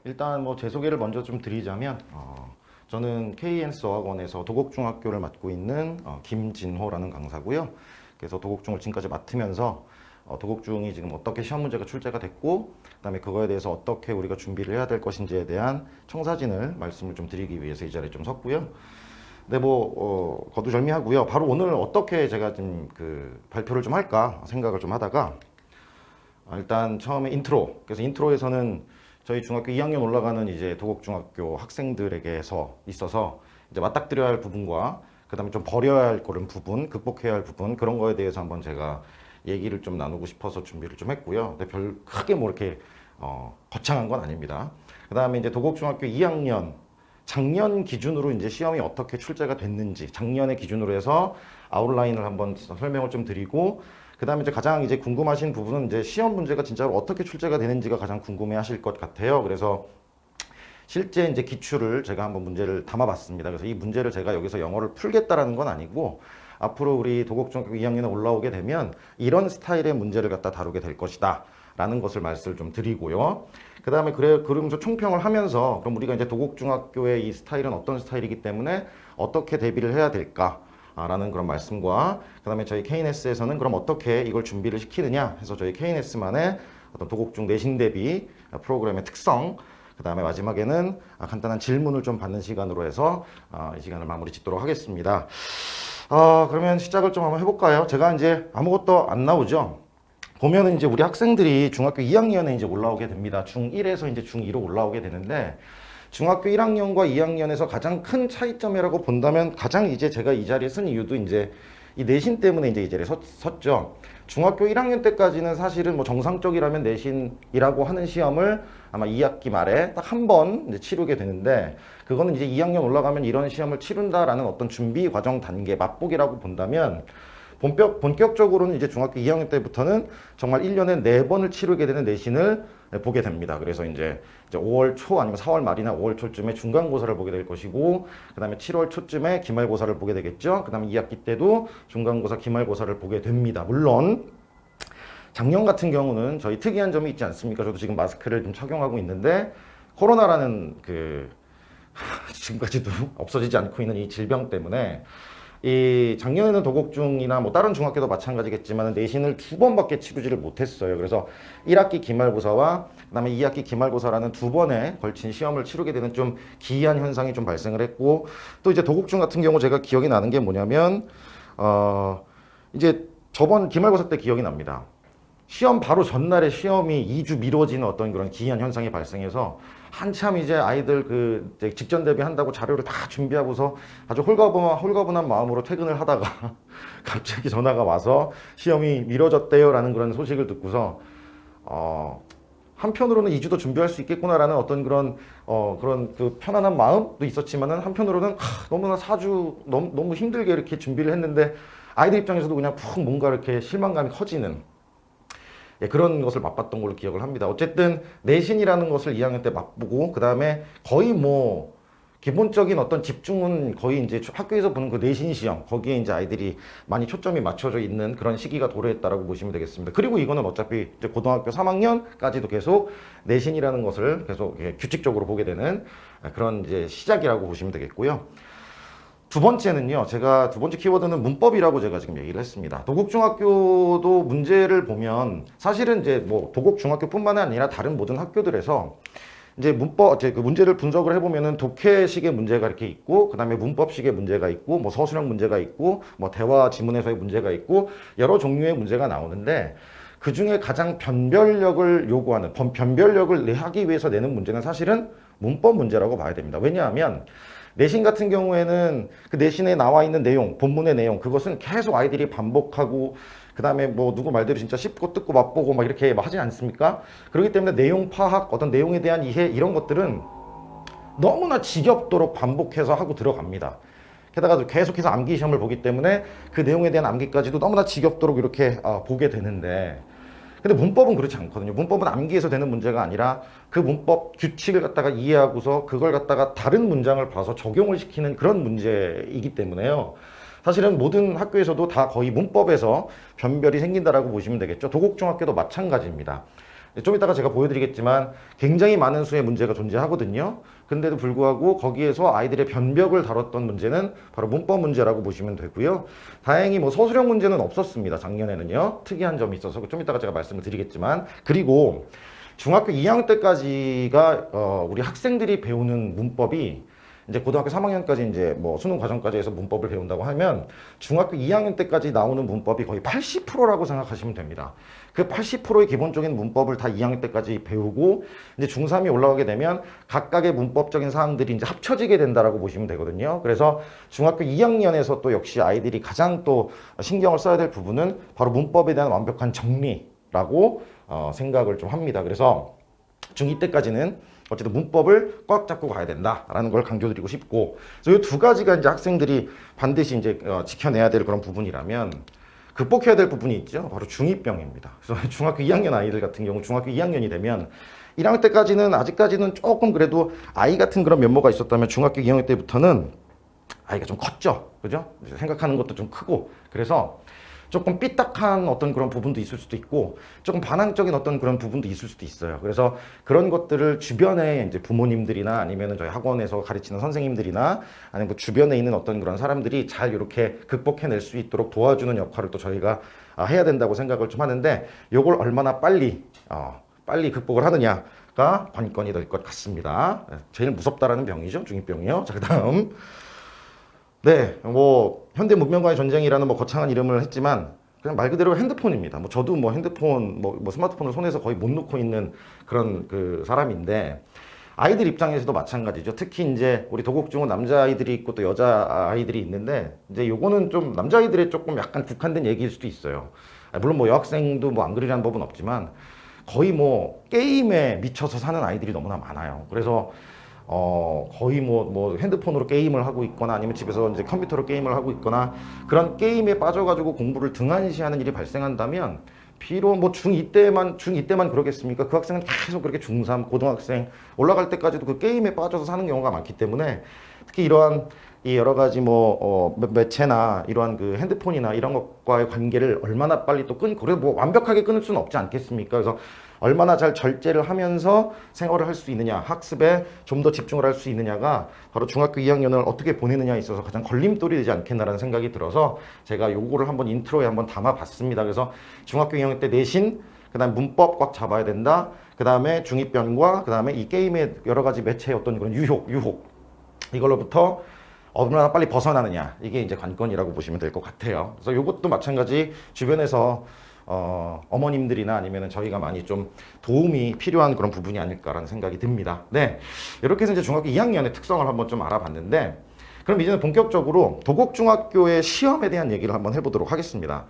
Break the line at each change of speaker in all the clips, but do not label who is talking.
일단 뭐 제 소개를 먼저 좀 드리자면 저는 KNS 어학원에서 도곡중학교를 맡고 있는 김진호라는 강사고요. 그래서 도곡중을 지금까지 맡으면서 도곡중이 지금 어떻게 시험 문제가 출제가 됐고 그다음에 그거에 대해서 어떻게 우리가 준비를 해야 될 것인지에 대한 청사진을 말씀을 좀 드리기 위해서 이 자리에 좀 섰고요. 네, 뭐 거두절미하고요. 바로 오늘 어떻게 제가 좀 그 발표를 좀 할까 생각을 좀 하다가 일단 처음에 인트로. 그래서 인트로에서는 저희 중학교 2학년 올라가는 이제 도곡중학교 학생들에게서 있어서 이제 맞닥뜨려야 할 부분과 그다음에 좀 버려야 할 그런 부분, 극복해야 할 부분 그런 거에 대해서 한번 제가 얘기를 좀 나누고 싶어서 준비를 좀 했고요. 근데 별 크게 뭐 이렇게 거창한 건 아닙니다. 그다음에 이제 도곡중학교 2학년 작년 기준으로 이제 시험이 어떻게 출제가 됐는지 작년의 기준으로 해서 아웃라인을 한번 설명을 좀 드리고 그다음에 이제 가장 이제 궁금하신 부분은 이제 시험 문제가 진짜로 어떻게 출제가 되는지가 가장 궁금해하실 것 같아요. 그래서 실제 이제 기출을 제가 한번 문제를 담아봤습니다. 그래서 이 문제를 제가 여기서 영어를 풀겠다라는 건 아니고 앞으로 우리 도곡중학교 2학년에 올라오게 되면 이런 스타일의 문제를 갖다 다루게 될 것이다 라는 것을 말씀을 좀 드리고요. 그 다음에 그러면서 총평을 하면서 그럼 우리가 이제 도곡중학교의 이 스타일은 어떤 스타일이기 때문에 어떻게 대비를 해야 될까 라는 그런 말씀과 그 다음에 저희 KNS에서는 그럼 어떻게 이걸 준비를 시키느냐 해서 저희 KNS만의 어떤 도곡중 내신 대비 프로그램의 특성 그 다음에 마지막에는 간단한 질문을 좀 받는 시간으로 해서 이 시간을 마무리 짓도록 하겠습니다. 그러면 시작을 좀 한번 해볼까요? 제가 이제 아무것도 안 나오죠. 보면은 이제 우리 학생들이 중학교 2학년에 이제 올라오게 됩니다. 중1에서 이제 중2로 올라오게 되는데 중학교 1학년과 2학년에서 가장 큰 차이점이라고 본다면 가장 이제 제가 이 자리에 쓴 이유도 이제 이 내신 때문에 이제 이 자리에 섰죠. 중학교 1학년 때까지는 사실은 뭐 정상적이라면 내신이라고 하는 시험을 아마 2학기 말에 딱 한 번 이제 치르게 되는데 그거는 이제 2학년 올라가면 이런 시험을 치른다라는 어떤 준비 과정 단계 맛보기라고 본다면 본격적으로는 이제 중학교 2학년 때부터는 정말 1년에 4번을 치르게 되는 내신을 보게 됩니다. 그래서 이제 5월 초 아니면 4월 말이나 5월 초쯤에 중간고사를 보게 될 것이고 그 다음에 7월 초쯤에 기말고사를 보게 되겠죠. 그 다음에 2학기 때도 중간고사, 기말고사를 보게 됩니다. 물론 작년 같은 경우는 저희 특이한 점이 있지 않습니까? 저도 지금 마스크를 좀 착용하고 있는데 코로나라는 지금까지도 없어지지 않고 있는 이 질병 때문에 이 작년에는 도곡중이나 뭐 다른 중학교도 마찬가지겠지만 내신을 2번밖에 치르지를 못했어요. 그래서 1학기 기말고사와 그다음에 2학기 기말고사라는 2번에 걸친 시험을 치르게 되는 좀 기이한 현상이 좀 발생을 했고 또 이제 도곡중 같은 경우 제가 기억이 나는 게 뭐냐면 이제 저번 기말고사 때 기억이 납니다. 시험 바로 전날에 시험이 2주 미뤄지는 어떤 그런 기이한 현상이 발생해서 한참 이제 아이들 이제 직전 대비한다고 자료를 다 준비하고서 아주 홀가분한 마음으로 퇴근을 하다가 갑자기 전화가 와서 시험이 미뤄졌대요라는 그런 소식을 듣고서 한편으로는 2주도 준비할 수 있겠구나라는 어떤 그런 그 편안한 마음도 있었지만은 한편으로는 너무나 4주 너무 힘들게 이렇게 준비를 했는데 아이들 입장에서도 그냥 푹 뭔가 이렇게 실망감이 커지는 그런 것을 맛봤던 걸로 기억을 합니다. 어쨌든 내신이라는 것을 2학년 때 맛보고 그 다음에 거의 뭐 기본적인 어떤 집중은 거의 이제 학교에서 보는 그 내신 시험 거기에 이제 아이들이 많이 초점이 맞춰져 있는 그런 시기가 도래했다라고 보시면 되겠습니다. 그리고 이거는 어차피 이제 고등학교 3학년까지도 계속 내신이라는 것을 계속 규칙적으로 보게 되는 그런 이제 시작이라고 보시면 되겠고요. 두 번째는요, 제가 두 번째 키워드는 문법이라고 제가 지금 얘기를 했습니다. 도곡중학교도 문제를 보면 사실은 이제 뭐 도곡중학교뿐만 아니라 다른 모든 학교들에서 이제 그 문제를 분석을 해보면은 독해식의 문제가 이렇게 있고, 그 다음에 문법식의 문제가 있고, 뭐 서술형 문제가 있고, 뭐 대화 지문에서의 문제가 있고, 여러 종류의 문제가 나오는데, 그 중에 가장 변별력을 요구하는, 변별력을 하기 위해서 내는 문제는 사실은 문법 문제라고 봐야 됩니다. 왜냐하면, 내신 같은 경우에는 그 내신에 나와 있는 내용, 본문의 내용, 그것은 계속 아이들이 반복하고, 그 다음에 뭐 누구 말대로 진짜 씹고 뜯고 맛보고 막 이렇게 하지 않습니까? 그렇기 때문에 내용 파악, 어떤 내용에 대한 이해, 이런 것들은 너무나 지겹도록 반복해서 하고 들어갑니다. 게다가 계속해서 암기 시험을 보기 때문에 그 내용에 대한 암기까지도 너무나 지겹도록 이렇게 보게 되는데, 근데 문법은 그렇지 않거든요. 문법은 암기해서 되는 문제가 아니라 그 문법 규칙을 갖다가 이해하고서 그걸 갖다가 다른 문장을 봐서 적용을 시키는 그런 문제이기 때문에요. 사실은 모든 학교에서도 다 거의 문법에서 변별이 생긴다라고 보시면 되겠죠. 도곡중학교도 마찬가지입니다. 좀 이따가 제가 보여드리겠지만 굉장히 많은 수의 문제가 존재하거든요. 근데도 불구하고 거기에서 아이들의 변벽을 다뤘던 문제는 바로 문법 문제라고 보시면 되고요. 다행히 뭐 서술형 문제는 없었습니다. 작년에는요. 특이한 점이 있어서 좀 이따가 제가 말씀을 드리겠지만, 그리고 중학교 2학년 때까지가 우리 학생들이 배우는 문법이 이제 고등학교 3학년까지 이제 뭐 수능 과정까지 해서 문법을 배운다고 하면 중학교 2학년 때까지 나오는 문법이 거의 80%라고 생각하시면 됩니다. 그 80%의 기본적인 문법을 다 2학년 때까지 배우고 이제 중3이 올라가게 되면 각각의 문법적인 사항들이 이제 합쳐지게 된다라고 보시면 되거든요. 그래서 중학교 2학년에서 또 역시 아이들이 가장 또 신경을 써야 될 부분은 바로 문법에 대한 완벽한 정리라고 생각을 좀 합니다. 그래서 중2 때까지는 어쨌든 문법을 꽉 잡고 가야 된다라는 걸 강조드리고 싶고, 그래서 이 두 가지가 이제 학생들이 반드시 이제 지켜내야 될 그런 부분이라면 극복해야 될 부분이 있죠. 바로 중2병입니다. 그래서 중학교 2학년 아이들 같은 경우 중학교 2학년이 되면 1학년 때까지는 아직까지는 조금 그래도 아이 같은 그런 면모가 있었다면 중학교 2학년 때부터는 아이가 좀 컸죠. 그죠? 생각하는 것도 좀 크고, 그래서 조금 삐딱한 어떤 그런 부분도 있을 수도 있고 조금 반항적인 어떤 그런 부분도 있을 수도 있어요. 그래서 그런 것들을 주변에 이제 부모님들이나 아니면은 저희 학원에서 가르치는 선생님들이나 아니면 그 주변에 있는 어떤 그런 사람들이 잘 이렇게 극복해낼 수 있도록 도와주는 역할을 또 저희가 해야 된다고 생각을 좀 하는데, 요걸 얼마나 빨리 극복을 하느냐가 관건이 될 것 같습니다. 제일 무섭다라는 병이죠, 중2병이요. 자, 그다음. 네, 뭐 현대 문명과의 전쟁이라는 뭐 거창한 이름을 했지만 그냥 말 그대로 핸드폰입니다. 뭐 저도 뭐 핸드폰, 뭐 스마트폰을 손에서 거의 못 놓고 있는 그런 그 사람인데, 아이들 입장에서도 마찬가지죠. 특히 이제 우리 도곡중은 남자아이들이 있고 또 여자아이들이 있는데, 이제 요거는 좀 남자아이들의 조금 약간 국한된 얘기일 수도 있어요. 물론 뭐 여학생도 뭐 안 그리라는 법은 없지만 거의 뭐 게임에 미쳐서 사는 아이들이 너무나 많아요. 그래서 거의 뭐 핸드폰으로 게임을 하고 있거나 아니면 집에서 이제 컴퓨터로 게임을 하고 있거나 그런 게임에 빠져가지고 공부를 등한시하는 일이 발생한다면, 비록 뭐 중2 때만 그러겠습니까? 그 학생은 계속 그렇게 중3, 고등학생 올라갈 때까지도 그 게임에 빠져서 사는 경우가 많기 때문에, 특히 이러한 이 여러 가지 뭐 매체나 이러한 그 핸드폰이나 이런 것과의 관계를 얼마나 빨리 또 끊고, 그래서 뭐 완벽하게 끊을 수는 없지 않겠습니까? 그래서 얼마나 잘 절제를 하면서 생활을 할 수 있느냐, 학습에 좀 더 집중을 할 수 있느냐가 바로 중학교 2학년을 어떻게 보내느냐에 있어서 가장 걸림돌이 되지 않겠나라는 생각이 들어서 제가 요거를 한번 인트로에 한번 담아봤습니다. 그래서 중학교 2학년 때 내신, 그 다음에 문법 꽉 잡아야 된다, 그 다음에 중2병과 그 다음에 이 게임의 여러 가지 매체의 어떤 그런 유혹 이걸로부터 얼마나 빨리 벗어나느냐, 이게 이제 관건이라고 보시면 될 것 같아요. 그래서 이것도 마찬가지 주변에서 어머님들이나 아니면 저희가 많이 좀 도움이 필요한 그런 부분이 아닐까라는 생각이 듭니다. 네, 이렇게 해서 이제 중학교 2학년의 특성을 한번 좀 알아봤는데, 그럼 이제는 본격적으로 도곡중학교의 시험에 대한 얘기를 한번 해보도록 하겠습니다.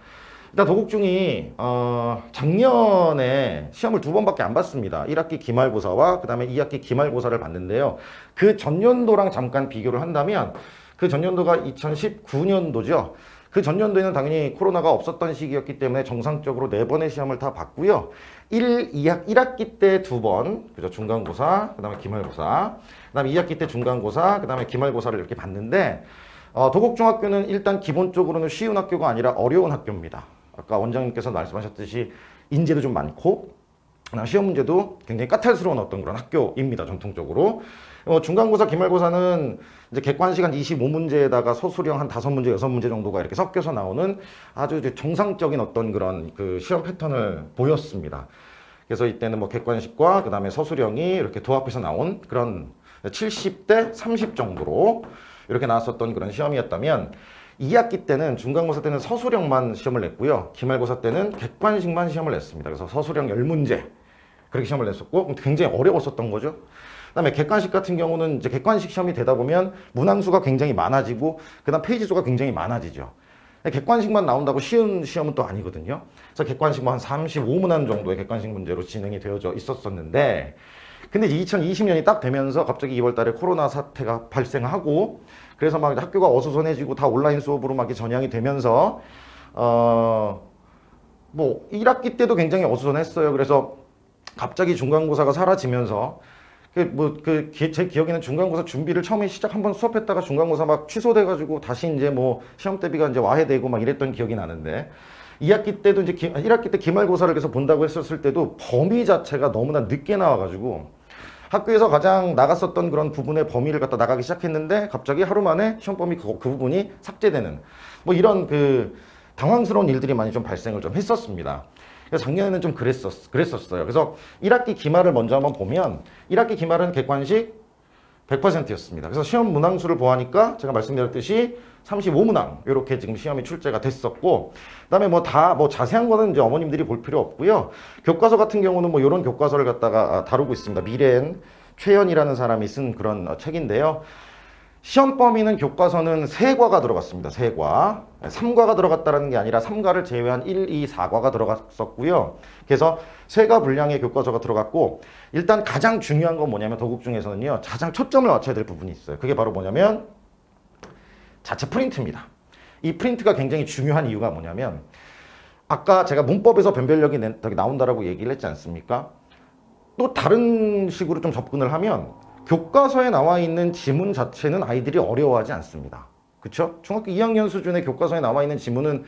일단 도곡중이 작년에 시험을 2번밖에 안 봤습니다. 1학기 기말고사와 그 다음에 2학기 기말고사를 봤는데요. 그 전년도랑 잠깐 비교를 한다면 그 전년도가 2019년도죠. 그 전년도에는 당연히 코로나가 없었던 시기였기 때문에 정상적으로 4번의 시험을 다 봤고요. 1학기 때 2번, 그죠? 중간고사, 그 다음에 기말고사, 그 다음에 2학기 때 중간고사, 그 다음에 기말고사를 이렇게 봤는데, 도곡중학교는 일단 기본적으로는 쉬운 학교가 아니라 어려운 학교입니다. 아까 원장님께서 말씀하셨듯이 인재도 좀 많고, 시험 문제도 굉장히 까탈스러운 어떤 그런 학교입니다, 전통적으로. 중간고사, 기말고사는 이제 객관식 한 25문제에다가 서술형 한 5문제, 6문제 정도가 이렇게 섞여서 나오는 아주 이제 정상적인 어떤 그런 그 시험 패턴을 보였습니다. 그래서 이때는 뭐 객관식과 그 다음에 서술형이 이렇게 도합해서 나온 그런 70대 30 정도로 이렇게 나왔었던 그런 시험이었다면, 2학기 때는 중간고사 때는 서술형만 시험을 냈고요. 기말고사 때는 객관식만 시험을 냈습니다. 그래서 서술형 10문제 그렇게 시험을 냈었고 굉장히 어려웠었던 거죠. 그다음에 객관식 같은 경우는 이제 객관식 시험이 되다 보면 문항수가 굉장히 많아지고 그다음 페이지 수가 굉장히 많아지죠. 객관식만 나온다고 쉬운 시험은 또 아니거든요. 그래서 객관식 뭐 한 35문항 정도의 객관식 문제로 진행이 되어져 있었었는데, 근데 2020년이 딱 되면서 갑자기 2월 달에 코로나 사태가 발생하고, 그래서 막 학교가 어수선해지고 다 온라인 수업으로 막 전향이 되면서 뭐 1학기 때도 굉장히 어수선했어요. 그래서 갑자기 중간고사가 사라지면서 제 기억에는 중간고사 준비를 처음에 한번 수업했다가 중간고사 막 취소돼가지고 다시 이제 뭐 시험 대비가 이제 와해되고 막 이랬던 기억이 나는데, 2학기 때도 이제 1학기 때 기말고사를 계속 본다고 했었을 때도 범위 자체가 너무나 늦게 나와가지고 학교에서 가장 나갔었던 그런 부분의 범위를 갖다 나가기 시작했는데 갑자기 하루 만에 시험 범위 그 부분이 삭제되는 뭐 이런 그 당황스러운 일들이 많이 좀 발생을 좀 했었습니다. 그래서 작년에는 좀 그랬었어요. 그래서 1학기 기말을 먼저 한번 보면 1학기 기말은 객관식 100%였습니다. 그래서 시험 문항수를 보아하니까 제가 말씀드렸듯이 35문항 이렇게 지금 시험이 출제가 됐었고, 그다음에 뭐 자세한 거는 이제 어머님들이 볼 필요 없고요. 교과서 같은 경우는 뭐 이런 교과서를 갖다가 다루고 있습니다. 미래엔 최연이라는 사람이 쓴 그런 책인데요. 시험 범위는 교과서는 3과가 들어갔습니다. 3과. 3과가 들어갔다는 게 아니라 3과를 제외한 1, 2, 4과가 들어갔었고요. 그래서 3과 분량의 교과서가 들어갔고, 일단 가장 중요한 건 뭐냐면 도국 중에서는요, 가장 초점을 맞춰야 될 부분이 있어요. 그게 바로 뭐냐면 자체 프린트입니다. 이 프린트가 굉장히 중요한 이유가 뭐냐면, 아까 제가 문법에서 변별력이 나온다라고 얘기를 했지 않습니까? 또 다른 식으로 좀 접근을 하면 교과서에 나와 있는 지문 자체는 아이들이 어려워하지 않습니다. 그렇죠? 중학교 2학년 수준의 교과서에 나와 있는 지문은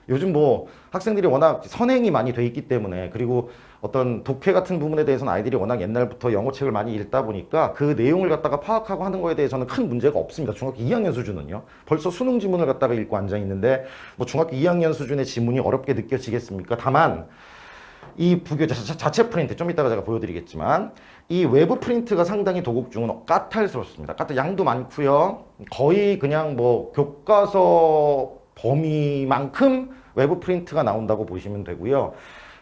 요즘 뭐 학생들이 워낙 선행이 많이 돼 있기 때문에, 그리고 어떤 독해 같은 부분에 대해서는 아이들이 워낙 옛날부터 영어책을 많이 읽다 보니까 그 내용을 갖다가 파악하고 하는 거에 대해서는 큰 문제가 없습니다. 중학교 2학년 수준은요. 벌써 수능 지문을 갖다가 읽고 앉아 있는데 뭐 중학교 2학년 수준의 지문이 어렵게 느껴지겠습니까? 다만 이 부교 자체 프린트, 좀 이따가 제가 보여드리겠지만 이 외부 프린트가 상당히 도곡중은 까탈스럽습니다. 양도 많고요. 거의 그냥 뭐 교과서 범위만큼 외부 프린트가 나온다고 보시면 되고요.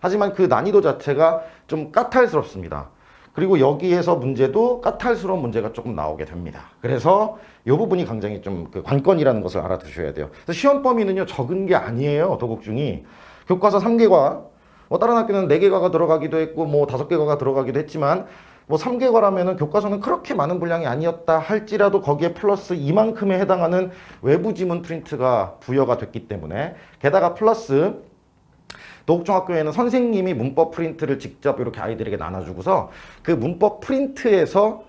하지만 그 난이도 자체가 좀 까탈스럽습니다. 그리고 여기에서 문제도 까탈스러운 문제가 조금 나오게 됩니다. 그래서 이 부분이 굉장히 좀 그 관건이라는 것을 알아두셔야 돼요. 그래서 시험 범위는요, 적은 게 아니에요. 도곡중이 교과서 3개과 뭐 다른 학교는 4개과가 들어가기도 했고 뭐 5개과가 들어가기도 했지만, 뭐 3개과라면은 교과서는 그렇게 많은 분량이 아니었다 할지라도 거기에 플러스 이만큼에 해당하는 외부 지문 프린트가 부여가 됐기 때문에, 게다가 플러스 도곡중학교에는 선생님이 문법 프린트를 직접 이렇게 아이들에게 나눠주고서 그 문법 프린트에서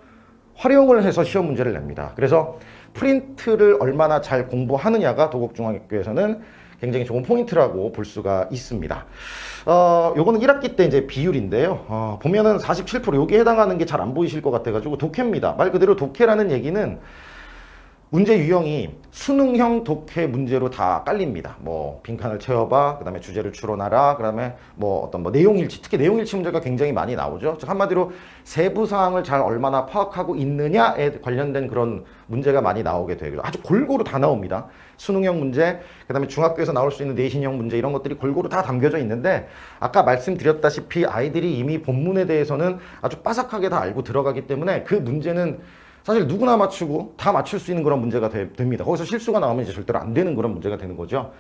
활용을 해서 시험 문제를 냅니다. 그래서 프린트를 얼마나 잘 공부하느냐가 도곡중학교에서는 굉장히 좋은 포인트라고 볼 수가 있습니다. 요거는 1학기 때 이제 비율인데요. 보면은 47% 여기에 해당하는 게 잘 안 보이실 것 같아가지고 독해입니다. 말 그대로 독해라는 얘기는 문제 유형이 수능형 독해 문제로 다 깔립니다. 뭐 빈칸을 채워봐, 그 다음에 주제를 추론하라, 그 다음에 뭐 어떤 뭐 내용일치, 특히 내용일치 문제가 굉장히 많이 나오죠. 즉 한마디로 세부 사항을 잘 얼마나 파악하고 있느냐에 관련된 그런 문제가 많이 나오게 되고요. 아주 골고루 다 나옵니다. 수능형 문제, 그 다음에 중학교에서 나올 수 있는 내신형 문제, 이런 것들이 골고루 다 담겨져 있는데, 아까 말씀드렸다시피 아이들이 이미 본문에 대해서는 아주 빠삭하게 다 알고 들어가기 때문에 그 문제는 사실 누구나 맞추고 다 맞출 수 있는 그런 문제가 됩니다. 거기서 실수가 나오면 이제 절대로 안 되는 그런 문제가 되는 거죠.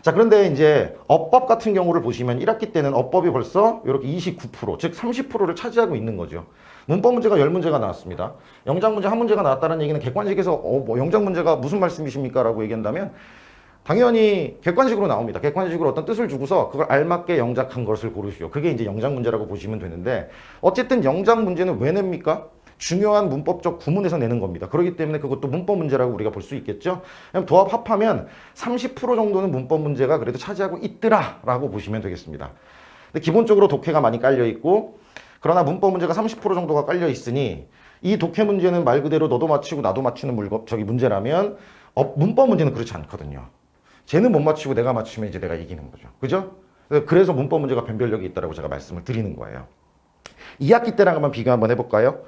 자, 그런데 이제 어법 같은 경우를 보시면 1학기 때는 어법이 벌써 이렇게 29%, 즉 30%를 차지하고 있는 거죠. 문법 문제가 10문제가 나왔습니다. 영작 문제 1문제가 나왔다는 얘기는 객관식에서 뭐 영작 문제가 무슨 말씀이십니까? 라고 얘기한다면 당연히 객관식으로 나옵니다. 객관식으로 어떤 뜻을 주고서 그걸 알맞게 영작한 것을 고르시오. 그게 이제 영작 문제라고 보시면 되는데, 어쨌든 영작 문제는 왜 냅니까? 중요한 문법적 구문에서 내는 겁니다. 그렇기 때문에 그것도 문법 문제라고 우리가 볼 수 있겠죠. 도합 합하면 30% 정도는 문법 문제가 그래도 차지하고 있더라 라고 보시면 되겠습니다. 근데 기본적으로 독해가 많이 깔려 있고, 그러나 문법 문제가 30% 정도가 깔려 있으니 이 독해 문제는 말 그대로 너도 맞히고 나도 맞히는 문제라면 문법 문제는 그렇지 않거든요. 쟤는 못 맞히고 내가 맞추면 이제 내가 이기는 거죠. 그죠? 그래서 문법 문제가 변별력이 있다고 제가 말씀을 드리는 거예요. 2학기 때랑 한번 비교 한번 해볼까요?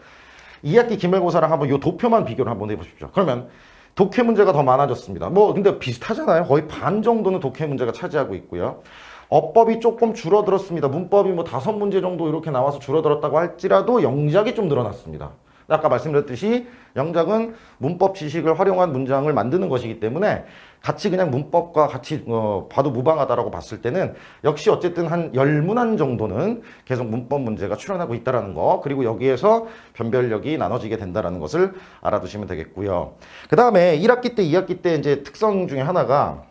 2학기 기말고사랑 한번 이 도표만 비교를 한번 해보십시오. 그러면 독해 문제가 더 많아졌습니다. 뭐 근데 비슷하잖아요. 거의 반 정도는 독해 문제가 차지하고 있고요. 어법이 조금 줄어들었습니다. 문법이 뭐 5문제 정도 이렇게 나와서 줄어들었다고 할지라도 영작이 좀 늘어났습니다. 아까 말씀드렸듯이 영작은 문법 지식을 활용한 문장을 만드는 것이기 때문에 같이 그냥 문법과 같이 봐도 무방하다라고 봤을 때는 역시 어쨌든 한 10문항 정도는 계속 문법 문제가 출현하고 있다는 거, 그리고 여기에서 변별력이 나눠지게 된다는 것을 알아두시면 되겠고요. 그 다음에 1학기 때, 2학기 때 이제 특성 중에 하나가,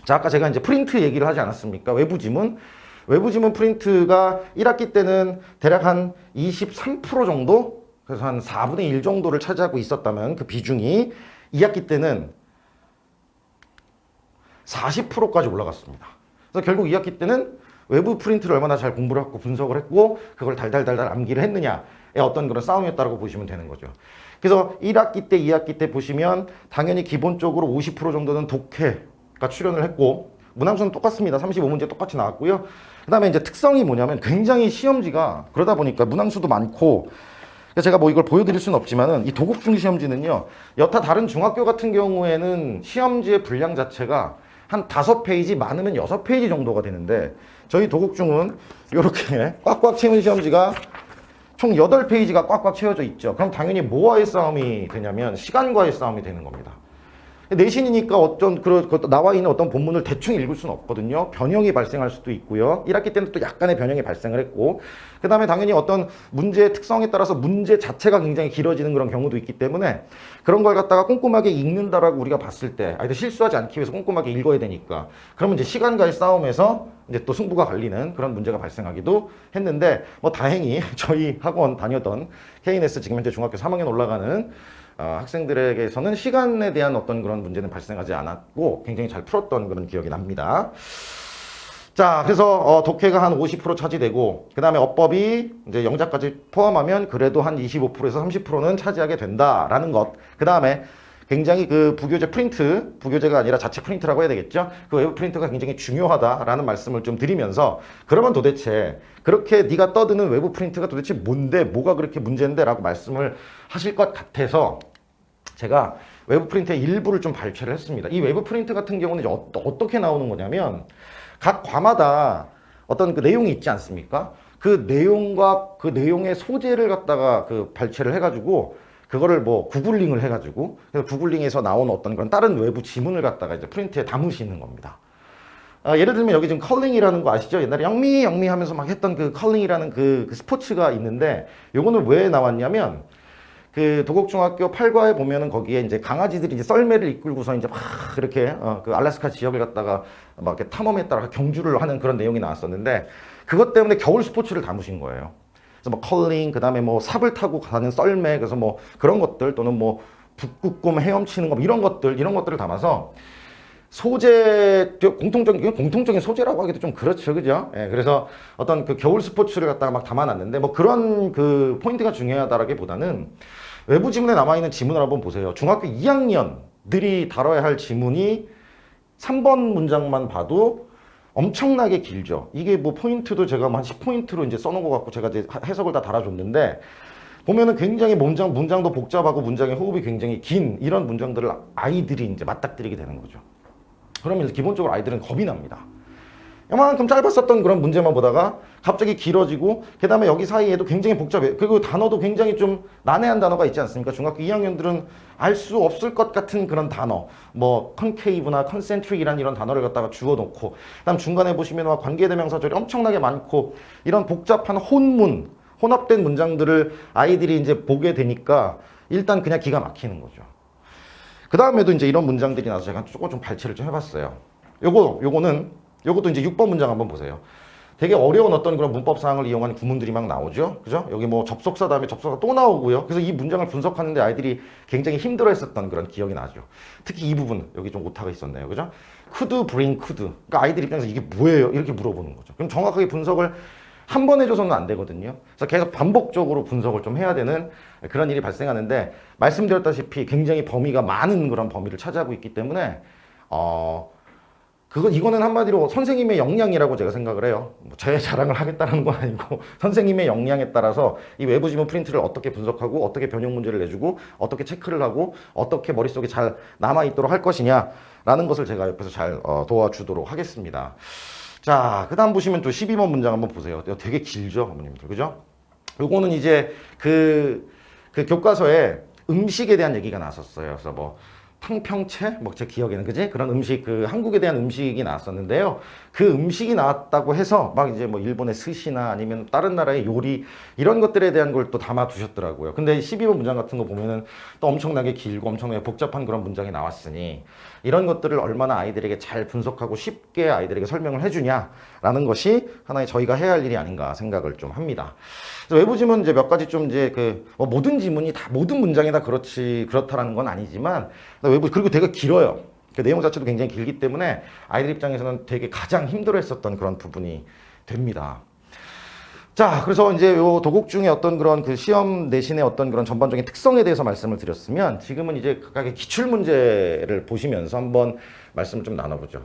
자, 아까 제가 이제 프린트 얘기를 하지 않았습니까? 외부 지문 프린트가 1학기 때는 대략 한 23% 정도? 그래서 한 4분의 1 정도를 차지하고 있었다면 그 비중이 2학기 때는 40%까지 올라갔습니다. 그래서 결국 2학기 때는 외부 프린트를 얼마나 잘 공부를 하고 분석을 했고 그걸 달달달달 암기를 했느냐의 어떤 그런 싸움이었다고 보시면 되는 거죠. 그래서 1학기 때, 2학기 때 보시면 당연히 기본적으로 50% 정도는 독해가 출연을 했고 문항수는 똑같습니다. 35문제 똑같이 나왔고요. 그 다음에 이제 특성이 뭐냐면 굉장히 시험지가 그러다 보니까 문항수도 많고 제가 뭐 이걸 보여드릴 수는 없지만은 이 도곡중 시험지는요, 여타 다른 중학교 같은 경우에는 시험지의 분량 자체가 한 5페이지 많으면 6페이지 정도가 되는데 저희 도곡중은 이렇게 꽉꽉 채운 시험지가 총 8페이지가 꽉꽉 채워져 있죠. 그럼 당연히 뭐와의 싸움이 되냐면 시간과의 싸움이 되는 겁니다. 내신이니까 어떤 나와 있는 어떤 본문을 대충 읽을 수는 없거든요. 변형이 발생할 수도 있고요. 1학기 때는 또 약간의 변형이 발생을 했고, 그 다음에 당연히 어떤 문제의 특성에 따라서 문제 자체가 굉장히 길어지는 그런 경우도 있기 때문에 그런 걸 갖다가 꼼꼼하게 읽는다라고 우리가 봤을 때 아이들 실수하지 않기 위해서 꼼꼼하게 읽어야 되니까 그러면 이제 시간과의 싸움에서 이제 또 승부가 갈리는 그런 문제가 발생하기도 했는데 뭐 다행히 저희 학원 다녔던 KNS 지금 현재 중학교 3학년 올라가는 학생들에게서는 시간에 대한 어떤 그런 문제는 발생하지 않았고 굉장히 잘 풀었던 그런 기억이 납니다. 자, 그래서 독해가 한 50% 차지되고 그 다음에 어법이 이제 영작까지 포함하면 그래도 한 25%에서 30%는 차지하게 된다라는 것. 그 다음에 굉장히 그 부교재 프린트, 부교재가 아니라 자체 프린트라고 해야 되겠죠. 그 외부 프린트가 굉장히 중요하다라는 말씀을 좀 드리면서 그러면 도대체 그렇게 네가 떠드는 외부 프린트가 도대체 뭔데, 뭐가 그렇게 문제인데 라고 말씀을 하실 것 같아서 제가 외부 프린트의 일부를 좀 발췌를 했습니다. 이 외부 프린트 같은 경우는 이제 어떻게 나오는 거냐면 각 과마다 어떤 그 내용이 있지 않습니까? 그 내용과 그 내용의 소재를 갖다가 그 발췌를 해가지고 그거를 뭐 구글링을 해가지고 그래서 구글링에서 나온 어떤 그런 다른 외부 지문을 갖다가 이제 프린트에 담으시는 겁니다. 예를 들면 여기 지금 컬링이라는 거 아시죠? 옛날에 영미 하면서 막 했던 그 컬링이라는 그 스포츠가 있는데 요거는 왜 나왔냐면 그 도곡중학교 8과에 보면은 거기에 이제 강아지들이 이제 썰매를 이끌고서 이제 막 이렇게 그 알래스카 지역을 갖다가 막 이렇게 탐험에 따라 경주를 하는 그런 내용이 나왔었는데 그것 때문에 겨울 스포츠를 담으신 거예요. 그래서 뭐 컬링, 그 다음에 뭐 삽을 타고 가는 썰매, 그래서 뭐 그런 것들 또는 뭐 북극곰 헤엄치는 거 이런 것들을 담아서 소재 공통적인 소재라고 하기도 좀 그렇죠, 그죠? 예, 그래서 어떤 그 겨울 스포츠를 갖다가 막 담아놨는데 뭐 그런 그 포인트가 중요하다라기보다는 외부 지문에 남아있는 지문을 한번 보세요. 중학교 2학년들이 다뤄야 할 지문이 3번 문장만 봐도 엄청나게 길죠. 이게 뭐 포인트도 제가 한 10포인트로 이제 써놓은 것 같고 제가 이제 해석을 다 달아줬는데 보면은 굉장히 문장도 복잡하고 문장의 호흡이 굉장히 긴 이런 문장들을 아이들이 이제 맞닥뜨리게 되는 거죠. 그러면 기본적으로 아이들은 겁이 납니다. 이만큼 짧았었던 그런 문제만 보다가 갑자기 길어지고 그 다음에 여기 사이에도 굉장히 복잡해요. 그리고 단어도 굉장히 좀 난해한 단어가 있지 않습니까? 중학교 2학년들은 알 수 없을 것 같은 그런 단어 뭐 컨케이브나 컨센트릭이라는 이런 단어를 갖다가 주워놓고 그 다음 중간에 보시면 관계대명사절이 엄청나게 많고 이런 복잡한 혼합된 문장들을 아이들이 이제 보게 되니까 일단 그냥 기가 막히는 거죠. 그 다음에도 이제 이런 문장들이 나서 제가 조금 좀 발췌를 좀 해봤어요. 요것도 이제 6번 문장 한번 보세요. 되게 어려운 어떤 그런 문법 사항을 이용한 구문들이 막 나오죠. 그죠? 여기 뭐 접속사 다음에 접속사 또 나오고요. 그래서 이 문장을 분석하는데 아이들이 굉장히 힘들어 했었던 그런 기억이 나죠. 특히 이 부분, 여기 좀 오타가 있었네요. 그죠? could, bring, could. 그러니까 아이들 입장에서 이게 뭐예요? 이렇게 물어보는 거죠. 그럼 정확하게 분석을 한 번 해줘서는 안 되거든요. 그래서 계속 반복적으로 분석을 좀 해야 되는 그런 일이 발생하는데 말씀드렸다시피 굉장히 범위가 많은 그런 범위를 차지하고 있기 때문에 이거는 한마디로 선생님의 역량이라고 제가 생각을 해요. 뭐 제 자랑을 하겠다는 건 아니고 선생님의 역량에 따라서 이 외부 지문 프린트를 어떻게 분석하고 어떻게 변형 문제를 내주고 어떻게 체크를 하고 어떻게 머릿속에 잘 남아있도록 할 것이냐라는 것을 제가 옆에서 잘 도와주도록 하겠습니다. 자, 그 다음 보시면 또 12번 문장 한번 보세요. 되게 길죠, 어머님들. 그죠? 요거는 이제 그 교과서에 음식에 대한 얘기가 나왔었어요. 그래서 뭐 탕평채? 뭐 제 기억에는 그지? 그런 음식, 그 한국에 대한 음식이 나왔었는데요. 그 음식이 나왔다고 해서 막 이제 뭐 일본의 스시나 아니면 다른 나라의 요리 이런 것들에 대한 걸 또 담아 두셨더라고요. 근데 12번 문장 같은 거 보면은 또 엄청나게 길고 엄청나게 복잡한 그런 문장이 나왔으니 이런 것들을 얼마나 아이들에게 잘 분석하고 쉽게 아이들에게 설명을 해주냐라는 것이 하나의 저희가 해야 할 일이 아닌가 생각을 좀 합니다. 그래서 외부 지문 이제 몇 가지 좀 이제 뭐 모든 지문이 다 모든 문장이 다 그렇다라는 건 아니지만 외부 그리고 되게 길어요. 그 내용 자체도 굉장히 길기 때문에 아이들 입장에서는 되게 가장 힘들어했었던 그런 부분이 됩니다. 자, 그래서 이제 요 도곡 중에 어떤 그런 그 시험 내신의 어떤 그런 전반적인 특성에 대해서 말씀을 드렸으면, 지금은 이제 각각의 기출 문제를 보시면서 한번 말씀을 좀 나눠보죠.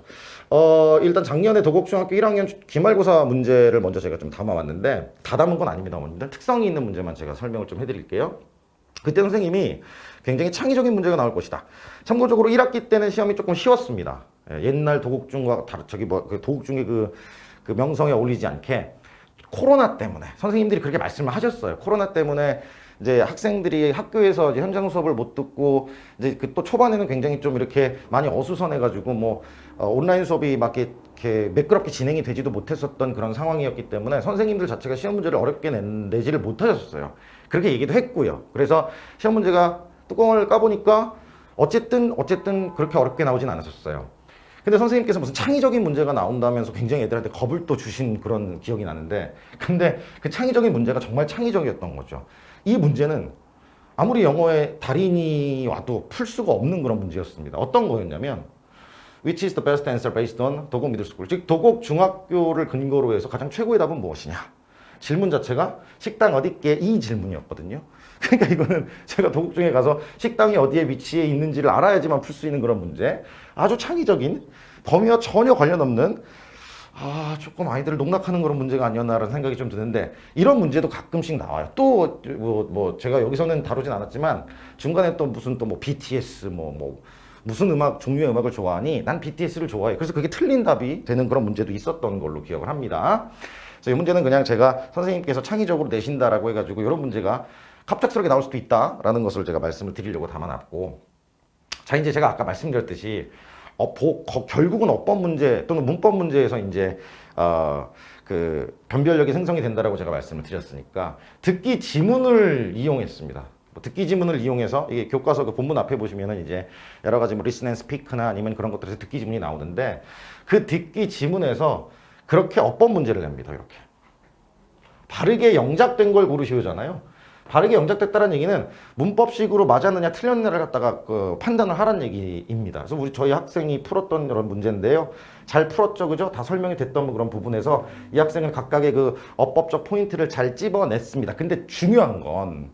일단 작년에 도곡중학교 1학년 기말고사 문제를 먼저 제가 좀 담아왔는데, 다 담은 건 아닙니다, 어머님들. 특성이 있는 문제만 제가 설명을 좀 해드릴게요. 그때 선생님이 굉장히 창의적인 문제가 나올 것이다. 참고적으로 1학기 때는 시험이 조금 쉬웠습니다. 옛날 도곡중과 도곡중의 그 명성에 어울리지 않게 코로나 때문에 선생님들이 그렇게 말씀을 하셨어요. 코로나 때문에 이제 학생들이 학교에서 이제 현장 수업을 못 듣고, 이제 그 또 초반에는 굉장히 좀 이렇게 많이 어수선해가지고 뭐 온라인 수업이 막 이렇게 매끄럽게 진행이 되지도 못했었던 그런 상황이었기 때문에 선생님들 자체가 시험 문제를 어렵게 내지를 못하셨어요. 그렇게 얘기도 했고요. 그래서 시험 문제가 뚜껑을 까보니까 어쨌든 그렇게 어렵게 나오진 않았었어요. 근데 선생님께서 무슨 창의적인 문제가 나온다면서 굉장히 애들한테 겁을 또 주신 그런 기억이 나는데, 근데 그 창의적인 문제가 정말 창의적이었던 거죠. 이 문제는 아무리 영어의 달인이 와도 풀 수가 없는 그런 문제였습니다. 어떤 거였냐면 Which is the best answer based on 도곡 미들스쿨? 즉 도곡 중학교를 근거로 해서 가장 최고의 답은 무엇이냐? 질문 자체가 식당 어디 있게, 이 질문이었거든요. 그러니까 이거는 제가 도곡중에 가서 식당이 어디에 위치해 있는지를 알아야지만 풀 수 있는 그런 문제, 아주 창의적인, 범위와 전혀 관련 없는, 조금 아이들을 농락하는 그런 문제가 아니었나라는 생각이 좀 드는데, 이런 문제도 가끔씩 나와요. 또 제가 여기서는 다루진 않았지만 중간에 또 무슨 또 뭐 BTS 무슨 음악 종류의 음악을 좋아하니 난 BTS를 좋아해. 그래서 그게 틀린 답이 되는 그런 문제도 있었던 걸로 기억을 합니다. 그래서 이 문제는 그냥 제가 선생님께서 창의적으로 내신다라고 해가지고 이런 문제가 갑작스럽게 나올 수도 있다라는 것을 제가 말씀을 드리려고 담아놨고, 자, 이제 제가 아까 말씀드렸듯이 결국은 어법 문제 또는 문법 문제에서 이제 그 변별력이 생성이 된다라고 제가 말씀을 드렸으니까 듣기 지문을 이용했습니다. 듣기 지문을 이용해서 이게 교과서 그 본문 앞에 보시면은 이제 여러 가지 뭐 listen and speak나 아니면 그런 것들에서 듣기 지문이 나오는데, 그 듣기 지문에서 그렇게 어법 문제를 냅니다. 이렇게 바르게 영작된 걸 고르시오잖아요. 바르게 영작됐다는 얘기는 문법식으로 맞았느냐 틀렸느냐를 갖다가 판단을 하라는 얘기입니다. 그래서 저희 학생이 풀었던 이런 문제인데요. 잘 풀었죠, 그죠? 다 설명이 됐던 그런 부분에서 이 학생은 각각의 그 어법적 포인트를 잘 찝어냈습니다. 근데 중요한 건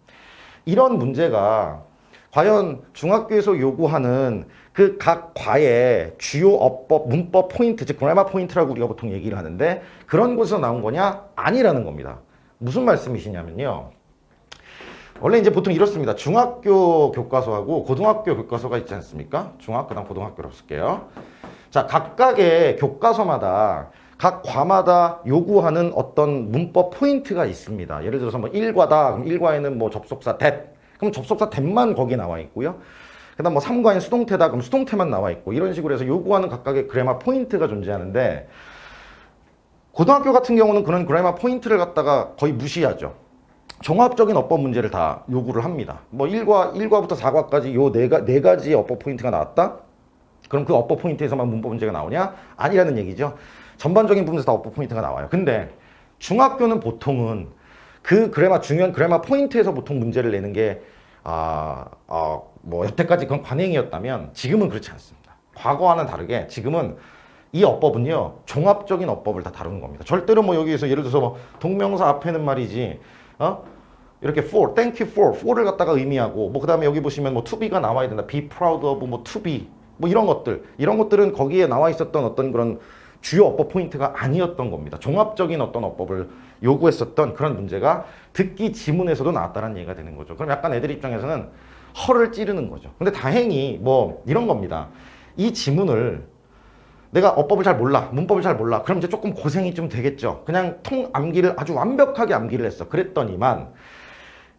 이런 문제가 과연 중학교에서 요구하는 그 각 과의 주요 어법, 문법 포인트, 즉 그래머 포인트라고 우리가 보통 얘기를 하는데, 그런 곳에서 나온 거냐? 아니라는 겁니다. 무슨 말씀이시냐면요. 원래 이제 보통 이렇습니다. 중학교 교과서하고 고등학교 교과서가 있지 않습니까? 그다음 고등학교로 쓸게요. 자, 각각의 교과서마다 각 과마다 요구하는 어떤 문법 포인트가 있습니다. 예를 들어서 뭐 1과다. 그럼 1과에는 뭐 접속사 that. 그럼 접속사 that만 거기에 나와 있고요. 그다음 뭐 3과엔 수동태다. 그럼 수동태만 나와 있고, 이런 식으로 해서 요구하는 각각의 그래머 포인트가 존재하는데, 고등학교 같은 경우는 그런 그래머 포인트를 갖다가 거의 무시하죠. 종합적인 어법 문제를 다 요구를 합니다. 뭐 1과부터 4과까지 요 네 가지의 어법 포인트가 나왔다? 그럼 그 어법 포인트에서만 문법 문제가 나오냐? 아니라는 얘기죠. 전반적인 부분에서 다 어법 포인트가 나와요. 근데 중학교는 보통은 그 중요한 그래머 포인트에서 보통 문제를 내는 게 뭐 여태까지 그건 관행이었다면 지금은 그렇지 않습니다. 과거와는 다르게 지금은 이 어법은요, 종합적인 어법을 다 다루는 겁니다. 절대로 뭐 여기에서 예를 들어서 뭐 동명사 앞에는 말이지 이렇게 for, thank you for를 갖다가 의미하고, 뭐 그 다음에 여기 보시면 뭐 to be가 나와야 된다, be proud of, 뭐 to be, 뭐 이런 것들은 거기에 나와 있었던 어떤 그런 주요 어법 포인트가 아니었던 겁니다. 종합적인 어떤 어법을 요구했었던 그런 문제가 듣기 지문에서도 나왔다는 얘기가 되는 거죠. 그럼 약간 애들 입장에서는 허를 찌르는 거죠. 근데 다행히 뭐 이런 겁니다. 이 지문을 내가 어법을 잘 몰라, 문법을 잘 몰라, 그럼 이제 조금 고생이 좀 되겠죠. 그냥 암기를 아주 완벽하게 암기를 했어. 그랬더니만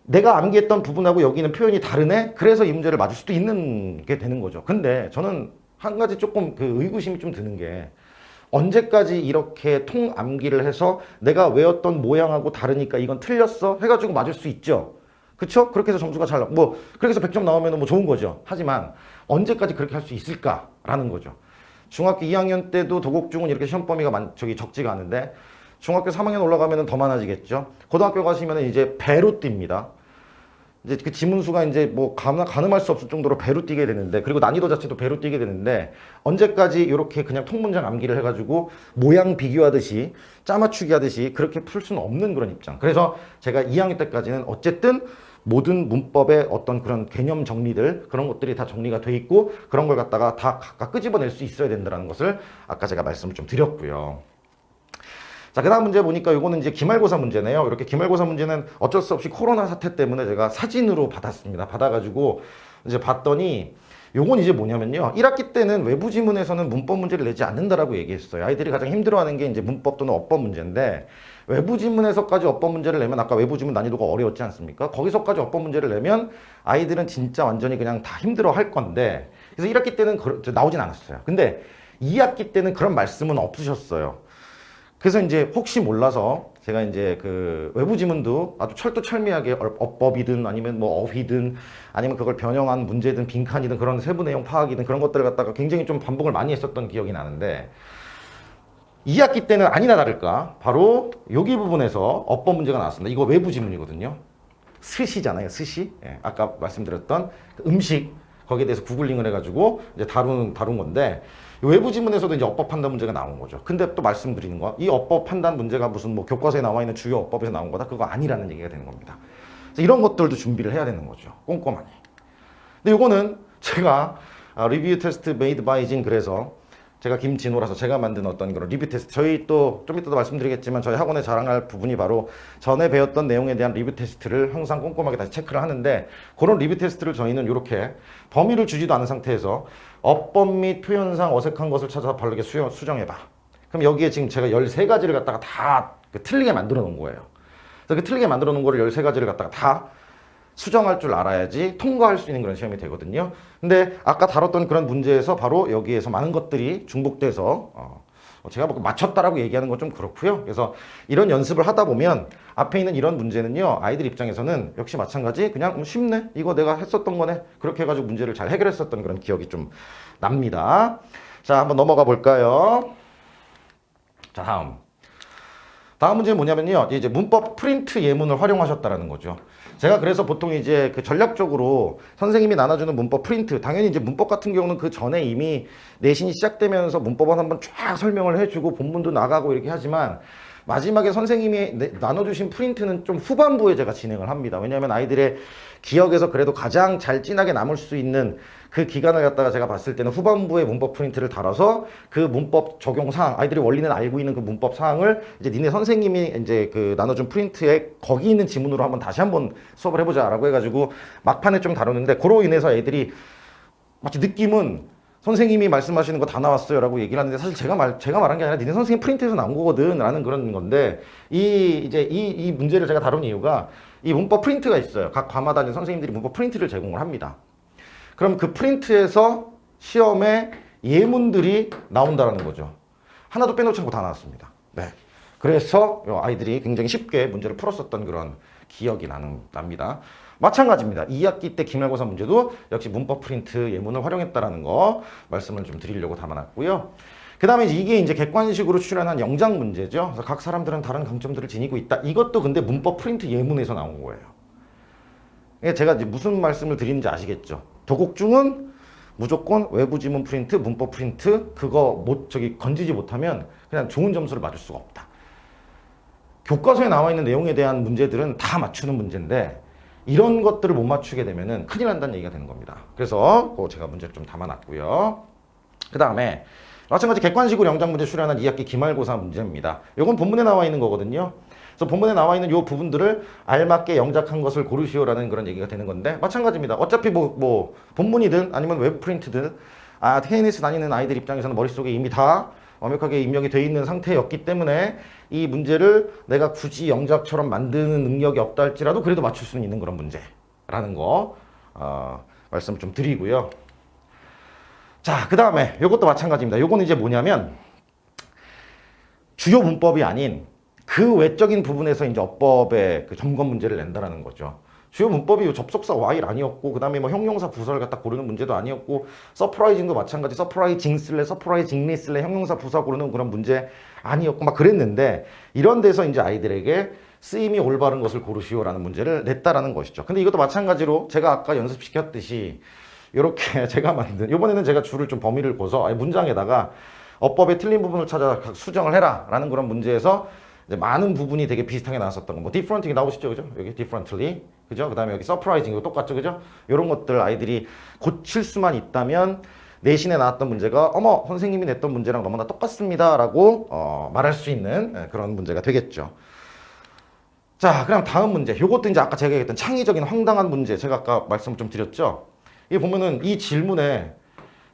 내가 암기했던 부분하고 여기는 표현이 다르네? 그래서 이 문제를 맞을 수도 있는 게 되는 거죠. 근데 저는 한 가지 조금 그 의구심이 좀 드는 게, 언제까지 이렇게 암기를 해서 내가 외웠던 모양하고 다르니까 이건 틀렸어? 해가지고 맞을 수 있죠. 그쵸? 그렇게 해서 점수가 잘 뭐 그렇게 해서 100점 나오면 뭐 좋은 거죠. 하지만 언제까지 그렇게 할 수 있을까라는 거죠. 중학교 2학년 때도 도곡중은 이렇게 시험 범위가 적지가 않은데, 중학교 3학년 올라가면 더 많아지겠죠. 고등학교 가시면 이제 배로 뜁니다. 이제 그 지문수가 이제 뭐 가늠할 수 없을 정도로 배로 뛰게 되는데, 그리고 난이도 자체도 배로 뛰게 되는데, 언제까지 이렇게 그냥 통문장 암기를 해가지고 모양 비교하듯이 짜맞추기 하듯이 그렇게 풀 수는 없는 그런 입장. 그래서 제가 2학년 때까지는 어쨌든 모든 문법의 어떤 그런 개념 정리들, 그런 것들이 다 정리가 돼 있고, 그런 걸 갖다가 다 각각 끄집어낼 수 있어야 된다는 것을 아까 제가 말씀을 좀 드렸고요. 자, 그 다음 문제 보니까 이거는 이제 기말고사 문제네요. 이렇게 기말고사 문제는 어쩔 수 없이 코로나 사태 때문에 제가 사진으로 받았습니다. 받아가지고 이제 봤더니, 요건 이제 뭐냐면요, 1학기 때는 외부 지문에서는 문법 문제를 내지 않는다라고 얘기했어요. 아이들이 가장 힘들어하는 게 이제 문법 또는 어법 문제인데, 외부 지문에서까지 어법 문제를 내면, 아까 외부 지문 난이도가 어려웠지 않습니까? 거기서까지 어법 문제를 내면 아이들은 진짜 완전히 그냥 다 힘들어 할 건데, 그래서 1학기 때는 나오진 않았어요. 근데 2학기 때는 그런 말씀은 없으셨어요. 그래서 이제 혹시 몰라서 제가 이제 그 외부 지문도 아주 철두철미하게 어법이든 아니면 뭐 어휘든 아니면 그걸 변형한 문제든 빈칸이든 그런 세부 내용 파악이든 그런 것들을 갖다가 굉장히 좀 반복을 많이 했었던 기억이 나는데, 2학기 때는 아니나 다를까 바로 여기 부분에서 어법 문제가 나왔습니다. 이거 외부 지문이거든요. 스시잖아요, 스시. 예, 아까 말씀드렸던 그 음식, 거기에 대해서 구글링을 해가지고 이제 다룬 건데, 외부 지문에서도 이제 어법 판단 문제가 나온 거죠. 근데 또 말씀드리는 거, 이 어법 판단 문제가 무슨 뭐 교과서에 나와 있는 주요 어법에서 나온 거다, 그거 아니라는 얘기가 되는 겁니다. 그래서 이런 것들도 준비를 해야 되는 거죠, 꼼꼼하게. 근데 요거는 제가 리뷰 테스트 메이드 바이 진, 그래서 제가 김진호라서 제가 만든 어떤 그런 리뷰 테스트, 저희 또 좀 이따도 말씀드리겠지만 저희 학원에 자랑할 부분이 바로 전에 배웠던 내용에 대한 리뷰 테스트를 항상 꼼꼼하게 다시 체크를 하는데, 그런 리뷰 테스트를 저희는 이렇게 범위를 주지도 않은 상태에서 어법 및 표현상 어색한 것을 찾아서 바르게 수정해봐. 그럼 여기에 지금 제가 13가지를 갖다가 다 틀리게 만들어 놓은 거예요. 그래서 그 틀리게 만들어 놓은 거를 13가지를 갖다가 다 수정할 줄 알아야지 통과할 수 있는 그런 시험이 되거든요. 근데 아까 다뤘던 그런 문제에서 바로 여기에서 많은 것들이 중복돼서 제가 뭐 맞췄다라고 얘기하는 건 좀 그렇고요. 그래서 이런 연습을 하다 보면 앞에 있는 이런 문제는요, 아이들 입장에서는 역시 마찬가지 그냥 쉽네, 이거 내가 했었던 거네, 그렇게 해가지고 문제를 잘 해결했었던 그런 기억이 좀 납니다. 자, 한번 넘어가 볼까요? 자, 다음 문제는 뭐냐면요, 이제 문법 프린트 예문을 활용하셨다라는 거죠. 제가 그래서 보통 이제 그 전략적으로 선생님이 나눠주는 문법 프린트, 당연히 이제 문법 같은 경우는 그 전에 이미 내신이 시작되면서 문법은 한번 쫙 설명을 해주고 본문도 나가고 이렇게 하지만, 마지막에 선생님이 나눠주신 프린트는 좀 후반부에 제가 진행을 합니다. 왜냐하면 아이들의 기억에서 그래도 가장 잘 진하게 남을 수 있는 그 기간을 갖다가 제가 봤을 때는 후반부에 문법 프린트를 달아서 그 문법 적용 사항, 아이들이 원리는 알고 있는 그 문법 사항을 이제 니네 선생님이 이제 그 나눠준 프린트에 거기 있는 지문으로 한번 다시 한번 수업을 해보자라고 해가지고 막판에 좀 다루는데, 그로 인해서 애들이 마치 느낌은 선생님이 말씀하시는 거 다 나왔어요 라고 얘기를 하는데, 사실 제가 말한 게 아니라 니네 선생님 프린트에서 나온 거거든 라는 그런 건데, 이 문제를 제가 다룬 이유가 이 문법 프린트가 있어요. 각 과마다 이제 선생님들이 문법 프린트를 제공을 합니다. 그럼 그 프린트에서 시험에 예문들이 나온다는 거죠. 하나도 빼놓지 않고 다 나왔습니다. 네. 그래서 아이들이 굉장히 쉽게 문제를 풀었었던 그런 기억이 납니다. 마찬가지입니다. 2학기 때 기말고사 문제도 역시 문법 프린트 예문을 활용했다라는 거 말씀을 좀 드리려고 담아놨고요. 그 다음에 이게 이제 객관식으로 출연한 영장 문제죠. 그래서 각 사람들은 다른 강점들을 지니고 있다. 이것도 근데 문법 프린트 예문에서 나온 거예요. 제가 이제 무슨 말씀을 드리는지 아시겠죠? 도곡중은 무조건 외부 지문 프린트, 문법 프린트 그거 건지지 못하면 그냥 좋은 점수를 맞을 수가 없다. 교과서에 나와 있는 내용에 대한 문제들은 다 맞추는 문제인데, 이런 것들을 못 맞추게 되면은 큰일 난다는 얘기가 되는 겁니다. 그래서 그거 제가 문제를 좀 담아놨고요. 그 다음에 마찬가지 객관식으로 영장 문제 출연한 2학기 기말고사 문제입니다. 이건 본문에 나와 있는 거거든요. 그래서 본문에 나와 있는 이 부분들을 알맞게 영작한 것을 고르시오라는 그런 얘기가 되는 건데, 마찬가지입니다. 어차피 뭐 본문이든 아니면 웹 프린트든 KNS 다니는 아이들 입장에서는 머릿속에 이미 다 완벽하게 입력이 돼 있는 상태였기 때문에 이 문제를 내가 굳이 영작처럼 만드는 능력이 없다 할지라도 그래도 맞출 수는 있는 그런 문제라는 거 말씀 좀 드리고요. 자, 그 다음에 이것도 마찬가지입니다. 요거는 이제 뭐냐면 주요 문법이 아닌 그 외적인 부분에서 이제 어법의 그 점검 문제를 낸다라는 거죠. 주요 문법이 접속사 while 아니었고, 그 다음에 뭐 형용사 부사를 갖다 고르는 문제도 아니었고, 서프라이징도 마찬가지 서프라이징 쓸래, 서프라이징리 쓸래, 형용사 부사 고르는 그런 문제 아니었고 막 그랬는데, 이런 데서 이제 아이들에게 쓰임이 올바른 것을 고르시오라는 문제를 냈다라는 것이죠. 근데 이것도 마찬가지로 제가 아까 연습시켰듯이 이렇게 제가 만든, 이번에는 제가 줄을 좀 범위를 둬서 문장에다가 어법의 틀린 부분을 찾아 수정을 해라 라는 그런 문제에서 이제 많은 부분이 되게 비슷하게 나왔었던 거. 뭐 different이 나오시죠, 그죠? 여기 differently, 그죠? 그 다음에 여기 surprising, 이거 똑같죠, 그죠? 이런 것들 아이들이 고칠 수만 있다면 내신에 나왔던 문제가 어머 선생님이 냈던 문제랑 너무나 똑같습니다 라고 말할 수 있는 그런 문제가 되겠죠. 자, 그럼 다음 문제. 요것도 이제 아까 제가 얘기했던 창의적인 황당한 문제, 제가 아까 말씀을 좀 드렸죠. 이게 보면은 이 질문에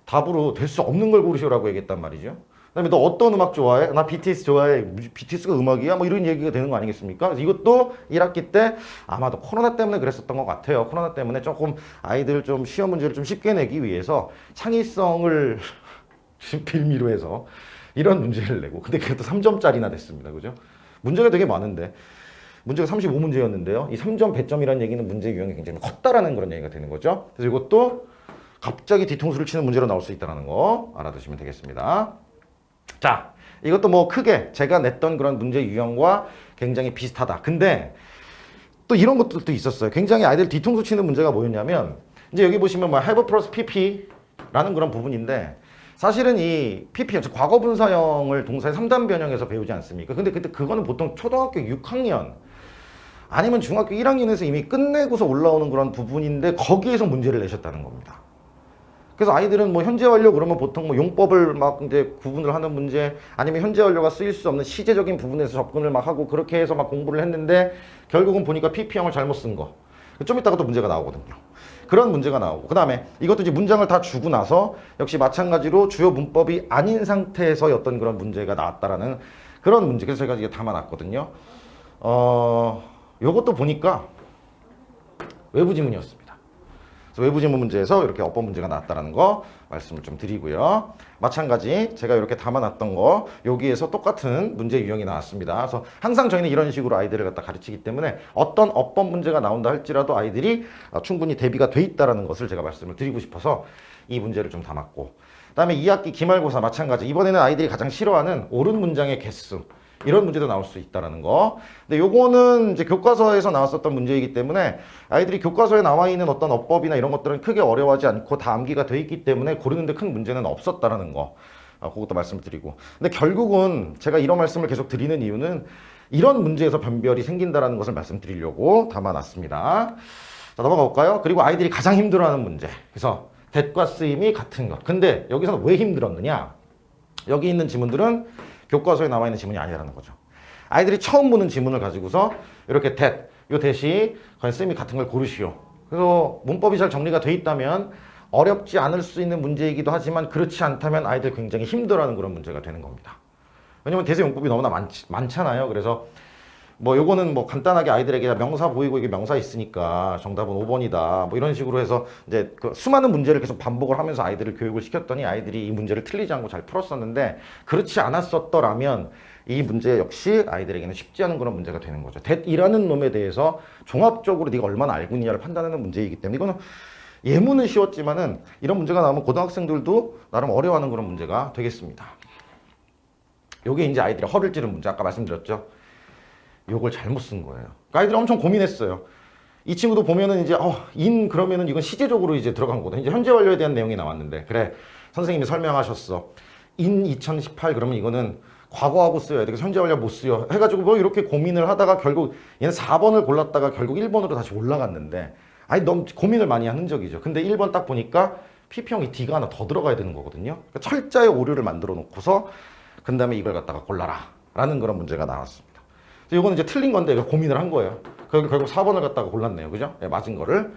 답으로 될 수 없는 걸 고르시오라고 얘기했단 말이죠. 그다음에 너 어떤 음악 좋아해? 나 BTS 좋아해. BTS가 음악이야? 뭐 이런 얘기가 되는 거 아니겠습니까? 그래서 이것도 1학기 때 아마도 코로나 때문에 그랬었던 것 같아요. 코로나 때문에 조금 아이들 좀 시험 문제를 좀 쉽게 내기 위해서 창의성을 빌미로 해서 이런 문제를 내고, 근데 그것도 3점짜리나 됐습니다. 그죠? 문제가 되게 많은데 문제가 35문제였는데요. 이 3점 배점이라는 얘기는 문제 유형이 굉장히 컸다라는 그런 얘기가 되는 거죠. 그래서 이것도 갑자기 뒤통수를 치는 문제로 나올 수 있다는 거 알아두시면 되겠습니다. 자, 이것도 뭐 크게 제가 냈던 그런 문제 유형과 굉장히 비슷하다. 근데 또 이런 것들도 있었어요. 굉장히 아이들 뒤통수 치는 문제가 뭐였냐면, 이제 여기 보시면 뭐 have plus pp라는 그런 부분인데, 사실은 이 pp, 즉 과거 분사형을 동사의 3단 변형에서 배우지 않습니까? 근데 그때 그거는 보통 초등학교 6학년 아니면 중학교 1학년에서 이미 끝내고서 올라오는 그런 부분인데 거기에서 문제를 내셨다는 겁니다. 그래서 아이들은 뭐 현재 완료 그러면 보통 뭐 용법을 막 이제 구분을 하는 문제, 아니면 현재 완료가 쓰일 수 없는 시제적인 부분에서 접근을 막 하고 그렇게 해서 막 공부를 했는데 결국은 보니까 PP형을 잘못 쓴 거. 좀 이따가 또 문제가 나오거든요. 그런 문제가 나오고, 그 다음에 이것도 이제 문장을 다 주고 나서 역시 마찬가지로 주요 문법이 아닌 상태에서의 어떤 그런 문제가 나왔다라는 그런 문제. 그래서 제가 이게 담아놨거든요. 요것도 보니까 외부 지문이었습니다. 그래서 외부 지문 문제에서 이렇게 어법 문제가 나왔다는 거 말씀을 좀 드리고요. 마찬가지 제가 이렇게 담아놨던 거 여기에서 똑같은 문제 유형이 나왔습니다. 그래서 항상 저희는 이런 식으로 아이들을 갖다 가르치기 때문에 어떤 어법 문제가 나온다 할지라도 아이들이 충분히 대비가 돼 있다는 것을 제가 말씀을 드리고 싶어서 이 문제를 좀 담았고, 그 다음에 2학기 기말고사 마찬가지, 이번에는 아이들이 가장 싫어하는 옳은 문장의 개수, 이런 문제도 나올 수 있다는 거. 근데 요거는 이제 교과서에서 나왔었던 문제이기 때문에 아이들이 교과서에 나와 있는 어떤 어법이나 이런 것들은 크게 어려워하지 않고 다 암기가 돼 있기 때문에 고르는데 큰 문제는 없었다라는 거. 그것도 말씀을 드리고. 근데 결국은 제가 이런 말씀을 계속 드리는 이유는 이런 문제에서 변별이 생긴다라는 것을 말씀드리려고 담아놨습니다. 자, 넘어가 볼까요? 그리고 아이들이 가장 힘들어하는 문제. 그래서 that과 쓰임이 같은 것. 근데 여기서는 왜 힘들었느냐? 여기 있는 지문들은 교과서에 나와 있는 지문이 아니라는 거죠. 아이들이 처음 보는 지문을 가지고서 이렇게 that, 요 that이 과연 쓰임이 같은 걸 고르시오. 그래서 문법이 잘 정리가 돼 있다면 어렵지 않을 수 있는 문제이기도 하지만 그렇지 않다면 아이들 굉장히 힘들어하는 그런 문제가 되는 겁니다. 왜냐면 대세 용법이 너무나 많잖아요. 그래서 뭐 요거는 뭐 간단하게 아이들에게 명사 보이고 이게 명사 있으니까 정답은 5번이다 뭐 이런 식으로 해서 이제 그 수많은 문제를 계속 반복을 하면서 아이들을 교육을 시켰더니 아이들이 이 문제를 틀리지 않고 잘 풀었었는데, 그렇지 않았었더라면 이 문제 역시 아이들에게는 쉽지 않은 그런 문제가 되는 거죠. that이라는 놈에 대해서 종합적으로 네가 얼마나 알고 있느냐를 판단하는 문제이기 때문에 이거는 예문은 쉬웠지만은 이런 문제가 나오면 고등학생들도 나름 어려워하는 그런 문제가 되겠습니다. 요게 이제 아이들이 허를 찌른 문제, 아까 말씀드렸죠. 요걸 잘못 쓴 거예요. 그러니까 아이들이 엄청 고민했어요. 이 친구도 보면은 이제 그러면은 이건 시제적으로 이제 들어간 거다. 이제 현재 완료에 대한 내용이 나왔는데, 그래 선생님이 설명하셨어. in 2018 그러면 이거는 과거하고 써야 돼. 그래서 현재 완료 못 쓰여. 해가지고 뭐 이렇게 고민을 하다가 결국 얘는 4번을 골랐다가 결국 1번으로 다시 올라갔는데, 아니 너무 고민을 많이 한 흔적이죠. 근데 1번 딱 보니까 PP형이 D가 하나 더 들어가야 되는 거거든요. 그러니까 철자의 오류를 만들어 놓고서 그 다음에 이걸 갖다가 골라라 라는 그런 문제가 나왔습니다. 이거는 이제 틀린 건데 고민을 한 거예요. 결국 4번을 갖다가 골랐네요. 그죠? 네, 맞은 거를.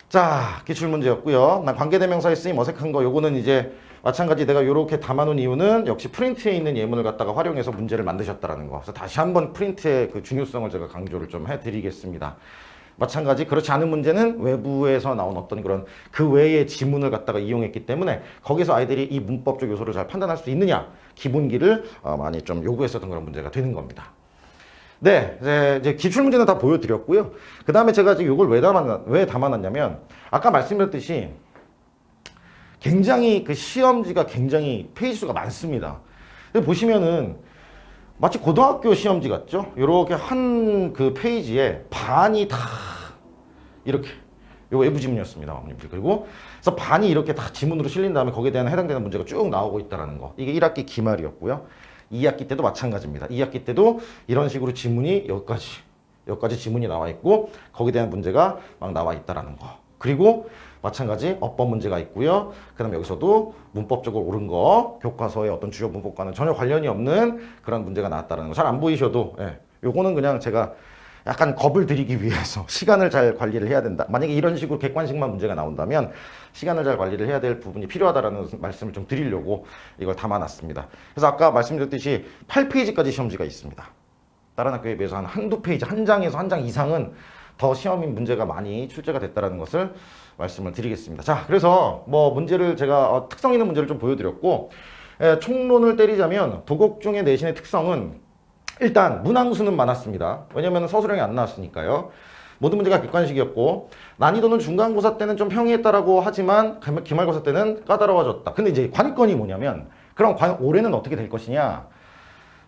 자, 기출문제였고요. 난 관계대명사의 쓰임 어색한 거, 요거는 이제 마찬가지 내가 요렇게 담아놓은 이유는 역시 프린트에 있는 예문을 갖다가 활용해서 문제를 만드셨다라는 거. 그래서 다시 한번 프린트의 그 중요성을 제가 강조를 좀 해드리겠습니다. 마찬가지 그렇지 않은 문제는 외부에서 나온 어떤 그런 그 외의 지문을 갖다가 이용했기 때문에 거기서 아이들이 이 문법적 요소를 잘 판단할 수 있느냐, 기본기를 많이 좀 요구했었던 그런 문제가 되는 겁니다. 네, 이제 기출문제는 다 보여드렸고요. 그 다음에 제가 지금 이걸 왜 담아놨냐면, 아까 말씀드렸듯이 굉장히 그 시험지가 굉장히 페이지 수가 많습니다. 보시면은 마치 고등학교 시험지 같죠? 이렇게 한 그 페이지에 반이 다 이렇게 요 외부 지문이었습니다, 어머님들. 그리고 그래서 반이 이렇게 다 지문으로 실린 다음에 거기에 대한 해당되는 문제가 쭉 나오고 있다는 거. 이게 1학기 기말이었고요. 2학기 때도 마찬가지입니다. 2학기 때도 이런 식으로 지문이 여기까지 지문이 나와 있고 거기에 대한 문제가 막 나와 있다라는 거. 그리고 마찬가지 어법 문제가 있고요. 그 다음에 여기서도 문법적으로 옳은 거, 교과서의 어떤 주요 문법과는 전혀 관련이 없는 그런 문제가 나왔다는 거. 잘 안 보이셔도 요거는 그냥 제가 약간 겁을 드리기 위해서 시간을 잘 관리를 해야 된다. 만약에 이런 식으로 객관식만 문제가 나온다면 시간을 잘 관리를 해야 될 부분이 필요하다라는 말씀을 좀 드리려고 이걸 담아놨습니다. 그래서 아까 말씀드렸듯이 8페이지까지 시험지가 있습니다. 다른 학교에 비해서 한두 페이지, 한 장에서 한 장 이상은 더 시험인 문제가 많이 출제가 됐다는 것을 말씀을 드리겠습니다. 자, 그래서 뭐 문제를 제가 특성 있는 문제를 좀 보여드렸고, 총론을 때리자면 도곡중의 내신의 특성은 일단 문항수는 많았습니다. 왜냐면 서술형이 안 나왔으니까요. 모든 문제가 객관식이었고 난이도는 중간고사 때는 좀 평이했다라고 하지만 기말고사 때는 까다로워졌다. 근데 이제 관건이 뭐냐면 그럼 과연 올해는 어떻게 될 것이냐?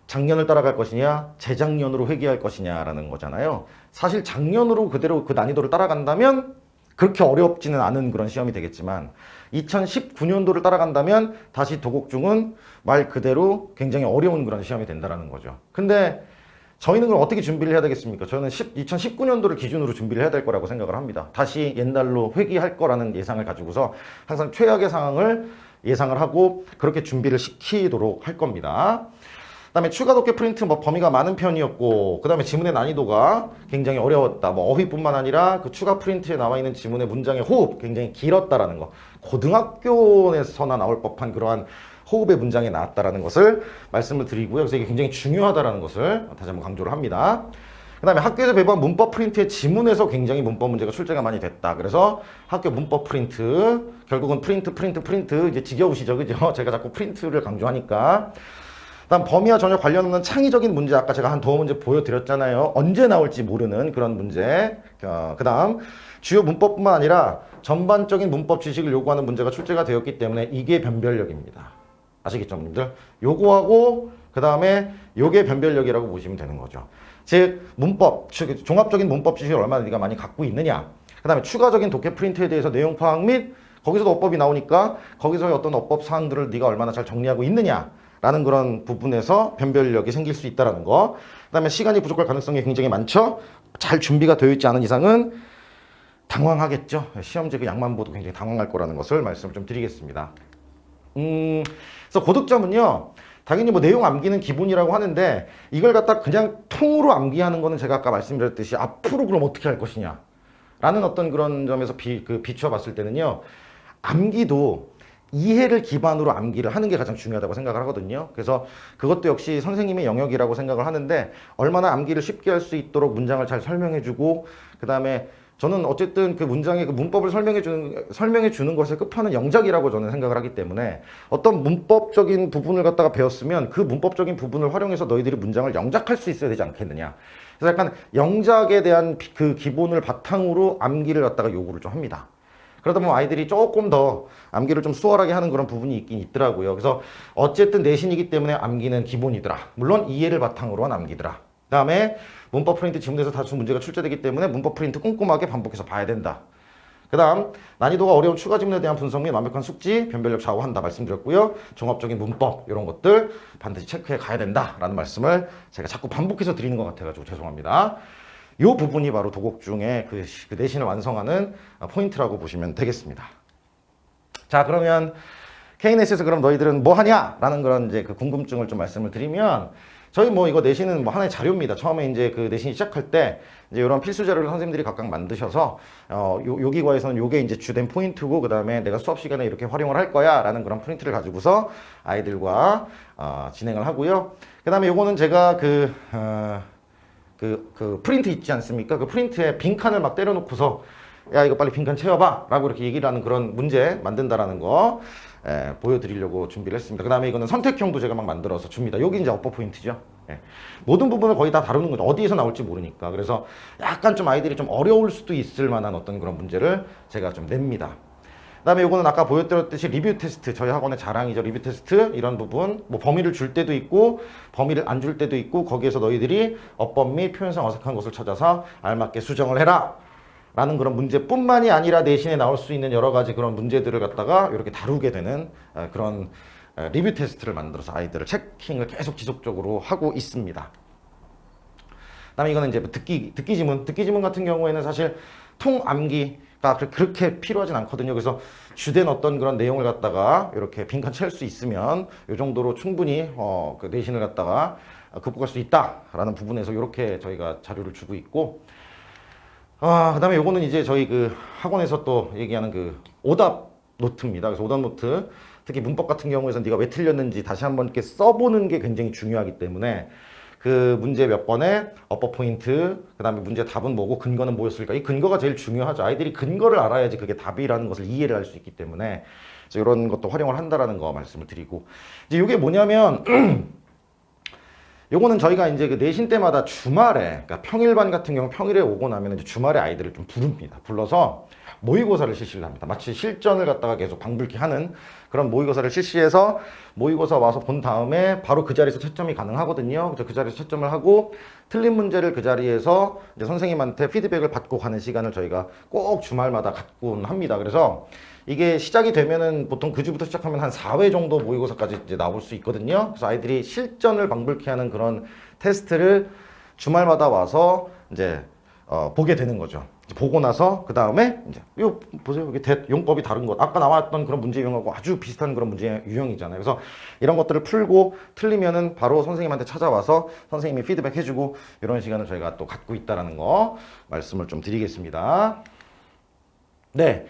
작년을 따라갈 것이냐, 재작년으로 회귀할 것이냐라는 거잖아요. 사실 작년으로 그대로 그 난이도를 따라간다면 그렇게 어렵지는 않은 그런 시험이 되겠지만 2019년도를 따라간다면 다시 도곡중은 말 그대로 굉장히 어려운 그런 시험이 된다는 거죠. 근데 저희는 그럼 어떻게 준비를 해야 되겠습니까? 저는 2019년도를 기준으로 준비를 해야 될 거라고 생각을 합니다. 다시 옛날로 회귀할 거라는 예상을 가지고서 항상 최악의 상황을 예상을 하고 그렇게 준비를 시키도록 할 겁니다. 그다음에 추가 독해 프린트 뭐 범위가 많은 편이었고, 그다음에 지문의 난이도가 굉장히 어려웠다. 뭐 어휘뿐만 아니라 그 추가 프린트에 나와 있는 지문의 문장의 호흡 굉장히 길었다라는 거. 고등학교에서나 나올 법한 그러한 호흡의 문장이 나왔다라는 것을 말씀을 드리고요. 그래서 이게 굉장히 중요하다라는 것을 다시 한번 강조를 합니다. 그다음에 학교에서 배부한 문법 프린트의 지문에서 굉장히 문법 문제가 출제가 많이 됐다. 그래서 학교 문법 프린트, 결국은 프린트 이제 지겨우시죠, 그죠? 제가 자꾸 프린트를 강조하니까. 다음 범위와 전혀 관련 없는 창의적인 문제, 아까 제가 한 도어 문제 보여드렸잖아요. 언제 나올지 모르는 그런 문제. 그 다음 주요 문법뿐만 아니라 전반적인 문법 지식을 요구하는 문제가 출제가 되었기 때문에 이게 변별력입니다. 아시겠죠, 여러분들? 요거하고 그 다음에 요게 변별력이라고 보시면 되는 거죠. 즉 문법, 종합적인 문법 지식을 얼마나 네가 많이 갖고 있느냐. 그 다음에 추가적인 독해 프린트에 대해서 내용 파악 및 거기서도 어법이 나오니까 거기서의 어떤 어법 사항들을 네가 얼마나 잘 정리하고 있느냐 라는 그런 부분에서 변별력이 생길 수 있다는 거. 그 다음에 시간이 부족할 가능성이 굉장히 많죠. 잘 준비가 되어 있지 않은 이상은 당황하겠죠. 시험지 그 양만 보도 굉장히 당황할 거라는 것을 말씀을 좀 드리겠습니다. 그래서 고득점은요, 당연히 뭐 내용 암기는 기본이라고 하는데 이걸 갖다 그냥 통으로 암기하는 거는 제가 아까 말씀드렸듯이 앞으로 그럼 어떻게 할 것이냐 라는 어떤 그런 점에서 비추어 봤을 때는요, 암기도 이해를 기반으로 암기를 하는 게 가장 중요하다고 생각을 하거든요. 그래서 그것도 역시 선생님의 영역이라고 생각을 하는데 얼마나 암기를 쉽게 할 수 있도록 문장을 잘 설명해주고, 그 다음에 저는 어쨌든 그 문장의 그 문법을 설명해 주는 것의 끝판은 영작이라고 저는 생각을 하기 때문에 어떤 문법적인 부분을 갖다가 배웠으면 그 문법적인 부분을 활용해서 너희들이 문장을 영작할 수 있어야 되지 않겠느냐. 그래서 약간 영작에 대한 그 기본을 바탕으로 암기를 갖다가 요구를 좀 합니다. 그러다 보면 아이들이 조금 더 암기를 좀 수월하게 하는 그런 부분이 있긴 있더라고요. 그래서 어쨌든 내신이기 때문에 암기는 기본이더라. 물론 이해를 바탕으로 한 암기더라. 그 다음에 문법 프린트 지문에서 다수 문제가 출제되기 때문에 문법 프린트 꼼꼼하게 반복해서 봐야 된다. 그 다음 난이도가 어려운 추가 지문에 대한 분석 및 완벽한 숙지, 변별력 좌우한다 말씀드렸고요. 종합적인 문법 이런 것들 반드시 체크해 가야 된다라는 말씀을 제가 자꾸 반복해서 드리는 것 같아가지고 죄송합니다. 이 부분이 바로 도곡중의 그 내신을 완성하는 포인트라고 보시면 되겠습니다. 자, 그러면 KNS에서 그럼 너희들은 뭐 하냐? 라는 그런 이제 그 궁금증을 좀 말씀을 드리면, 저희 뭐 이거 내신은 뭐 하나의 자료입니다. 처음에 이제 그 내신 시작할 때 이제 이런 필수 자료를 선생님들이 각각 만드셔서 요기과에서는 요게 이제 주된 포인트고, 그 다음에 내가 수업 시간에 이렇게 활용을 할 거야 라는 그런 프린트를 가지고서 아이들과 진행을 하고요. 그 다음에 요거는 제가 그 프린트 있지 않습니까? 그 프린트에 빈칸을 막 때려놓고서 야, 이거 빨리 빈칸 채워봐 라고 이렇게 얘기를 하는 그런 문제 만든다라는 거 보여드리려고 준비를 했습니다. 그 다음에 이거는 선택형도 제가 막 만들어서 줍니다. 여기 이제 어법 포인트죠. 모든 부분을 거의 다 다루는 거죠. 어디에서 나올지 모르니까. 그래서 약간 좀 아이들이 좀 어려울 수도 있을 만한 어떤 그런 문제를 제가 좀 냅니다. 그다음에 요거는 아까 보여드렸듯이 리뷰 테스트, 저희 학원의 자랑이죠. 리뷰 테스트 이런 부분, 뭐 범위를 줄 때도 있고 범위를 안 줄 때도 있고, 거기에서 너희들이 어법 및 표현상 어색한 것을 찾아서 알맞게 수정을 해라 라는 그런 문제뿐만이 아니라 내신에 나올 수 있는 여러 가지 그런 문제들을 갖다가 이렇게 다루게 되는 그런 리뷰 테스트를 만들어서 아이들을 체킹을 계속 지속적으로 하고 있습니다. 그다음에 이거는 이제 듣기 지문 같은 경우에는 사실 통암기가 그렇게 필요하진 않거든요. 그래서 주된 어떤 그런 내용을 갖다가 이렇게 빈칸 채울 수 있으면 이 정도로 충분히 그 내신을 갖다가 극복할 수 있다라는 부분에서 이렇게 저희가 자료를 주고 있고, 그다음에 요거는 이제 저희 그 학원에서 또 얘기하는 그 오답 노트입니다. 그래서 오답 노트, 특히 문법 같은 경우에는 네가 왜 틀렸는지 다시 한번 이렇게 써보는 게 굉장히 중요하기 때문에 그 문제 몇 번에 어법 포인트, 그 다음에 문제 답은 뭐고 근거는 뭐였을까, 이 근거가 제일 중요하죠. 아이들이 근거를 알아야지 그게 답이라는 것을 이해를 할 수 있기 때문에 이런 것도 활용을 한다라는 거 말씀을 드리고, 이제 이게 뭐냐면 요거는 저희가 이제 그 내신 때마다 주말에, 그러니까 평일반 같은 경우 평일에 오고 나면 이제 주말에 아이들을 좀 부릅니다. 불러서 모의고사를 실시를 합니다. 마치 실전을 갖다가 계속 방불케 하는 그런 모의고사를 실시해서 모의고사 와서 본 다음에 바로 그 자리에서 채점이 가능하거든요. 그래서 그 자리에서 채점을 하고 틀린 문제를 그 자리에서 이제 선생님한테 피드백을 받고 가는 시간을 저희가 꼭 주말마다 갖곤 합니다. 그래서 이게 시작이 되면은 보통 그 주부터 시작하면 한 4회 정도 모의고사까지 이제 나올 수 있거든요. 그래서 아이들이 실전을 방불케 하는 그런 테스트를 주말마다 와서 이제 보게 되는 거죠. 보고 나서 그 다음에 이제 요 보세요, 여기 용법이 다른 것, 아까 나왔던 그런 문제 유형하고 아주 비슷한 그런 문제 유형이잖아요. 그래서 이런 것들을 풀고 틀리면은 바로 선생님한테 찾아와서 선생님이 피드백 해주고 이런 시간을 저희가 또 갖고 있다라는 거 말씀을 좀 드리겠습니다. 네,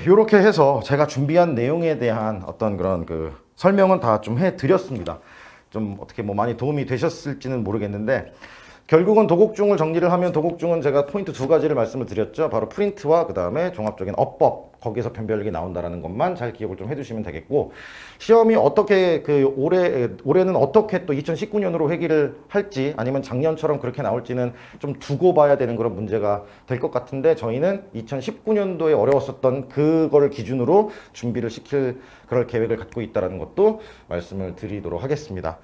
요렇게 해서 제가 준비한 내용에 대한 어떤 그런 그 설명은 다 좀 해드렸습니다. 좀 어떻게 뭐 많이 도움이 되셨을지는 모르겠는데, 결국은 도곡중을 정리를 하면 도곡중은 제가 포인트 2가지를 말씀을 드렸죠. 바로 프린트와 그 다음에 종합적인 어법, 거기에서 변별력이 나온다라는 것만 잘 기억을 좀 해두시면 되겠고, 시험이 어떻게 올해는 어떻게 또 2019년으로 회귀를 할지 아니면 작년처럼 그렇게 나올지는 좀 두고 봐야 되는 그런 문제가 될 것 같은데, 저희는 2019년도에 어려웠었던 그거를 기준으로 준비를 시킬 그럴 계획을 갖고 있다는 것도 말씀을 드리도록 하겠습니다.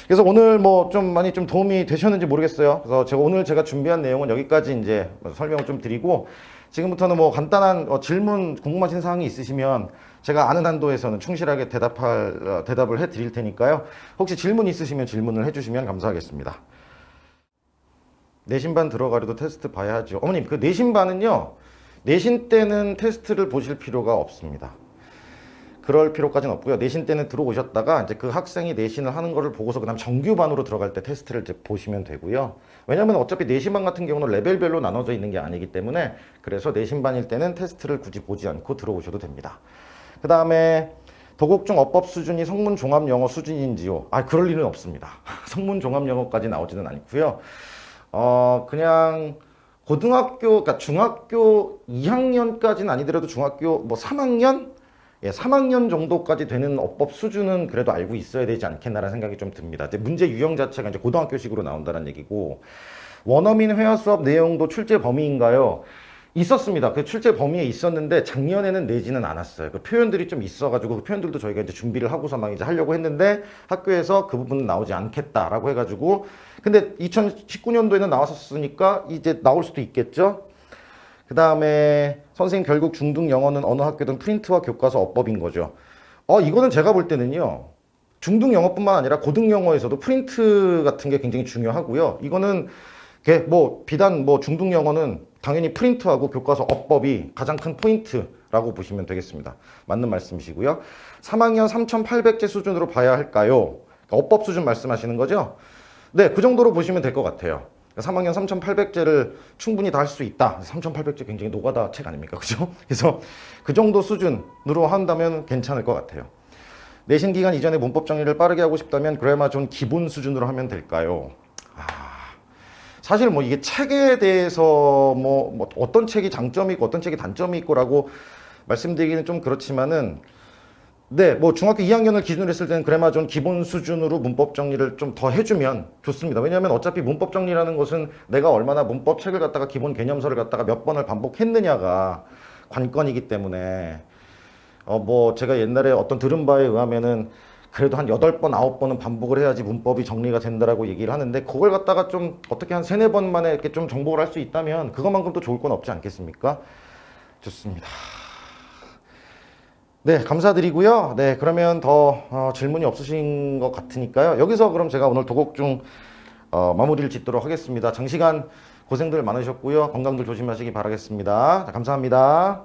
그래서 오늘 뭐 좀 많이 좀 도움이 되셨는지 모르겠어요. 그래서 오늘 제가 준비한 내용은 여기까지 이제 설명을 좀 드리고, 지금부터는 뭐 간단한 질문 궁금하신 사항이 있으시면 제가 아는 한도에서는 충실하게 대답을 해 드릴 테니까요. 혹시 질문 있으시면 질문을 해주시면 감사하겠습니다. 내신반 들어가려도 테스트 봐야 하죠. 어머님, 그 내신반은요, 내신 때는 테스트를 보실 필요가 없습니다. 그럴 필요까지는 없고요. 내신 때는 들어오셨다가 이제 그 학생이 내신을 하는 거를 보고서 그다음 정규반으로 들어갈 때 테스트를 이제 보시면 되고요. 왜냐면 어차피 내신반 같은 경우는 레벨별로 나눠져 있는 게 아니기 때문에, 그래서 내신반일 때는 테스트를 굳이 보지 않고 들어오셔도 됩니다. 그 다음에 도곡중 어법 수준이 성문 종합 영어 수준인지요? 그럴 일은 없습니다. 성문 종합 영어까지 나오지는 않고요. 그냥 고등학교, 그러니까 중학교 2학년까지는 아니더라도 중학교 뭐 3학년? 3학년 정도까지 되는 어법 수준은 그래도 알고 있어야 되지 않겠나라는 생각이 좀 듭니다. 이제 문제 유형 자체가 이제 고등학교식으로 나온다는 얘기고, 원어민 회화 수업 내용도 출제 범위인가요? 있었습니다. 그 출제 범위에 있었는데 작년에는 내지는 않았어요. 그 표현들이 좀 있어가지고 그 표현들도 저희가 이제 준비를 하고서 막 이제 하려고 했는데 학교에서 그 부분은 나오지 않겠다라고 해가지고, 근데 2019년도에는 나왔었으니까 이제 나올 수도 있겠죠. 그 다음에 선생님, 결국 중등 영어는 어느 학교든 프린트와 교과서 어법인 거죠. 이거는 제가 볼 때는요, 중등 영어뿐만 아니라 고등 영어에서도 프린트 같은 게 굉장히 중요하고요. 이거는 뭐 비단 뭐 중등 영어는 당연히 프린트하고 교과서 어법이 가장 큰 포인트라고 보시면 되겠습니다. 맞는 말씀이시고요. 3학년 3,800제 수준으로 봐야 할까요? 그러니까 어법 수준 말씀하시는 거죠? 네, 그 정도로 보시면 될 것 같아요. 3학년 3,800제를 충분히 다 할 수 있다. 3,800제 굉장히 노가다 책 아닙니까? 그죠? 그래서 그 정도 수준으로 한다면 괜찮을 것 같아요. 내신 기간 이전에 문법 정리를 빠르게 하고 싶다면 그래마존 기본 수준으로 하면 될까요? 사실 뭐 이게 책에 대해서 뭐 어떤 책이 장점이 있고 어떤 책이 단점이 있고라고 말씀드리기는 좀 그렇지만은, 네, 뭐 중학교 2학년을 기준으로 했을 때는 그래마존 기본 수준으로 문법 정리를 좀 더 해주면 좋습니다. 왜냐하면 어차피 문법 정리라는 것은 내가 얼마나 문법 책을 갖다가 기본 개념서를 갖다가 몇 번을 반복했느냐가 관건이기 때문에 뭐 제가 옛날에 어떤 들은 바에 의하면은 그래도 한 8번, 9번은 반복을 해야지 문법이 정리가 된다라고 얘기를 하는데 그걸 갖다가 좀 어떻게 한 3, 4번 만에 이렇게 좀 정복을 할 수 있다면 그것만큼 또 좋을 건 없지 않겠습니까? 좋습니다. 네, 감사드리고요. 네, 그러면 더 질문이 없으신 것 같으니까요. 여기서 그럼 제가 오늘 도곡중 마무리를 짓도록 하겠습니다. 장시간 고생들 많으셨고요. 건강들 조심하시기 바라겠습니다. 자, 감사합니다.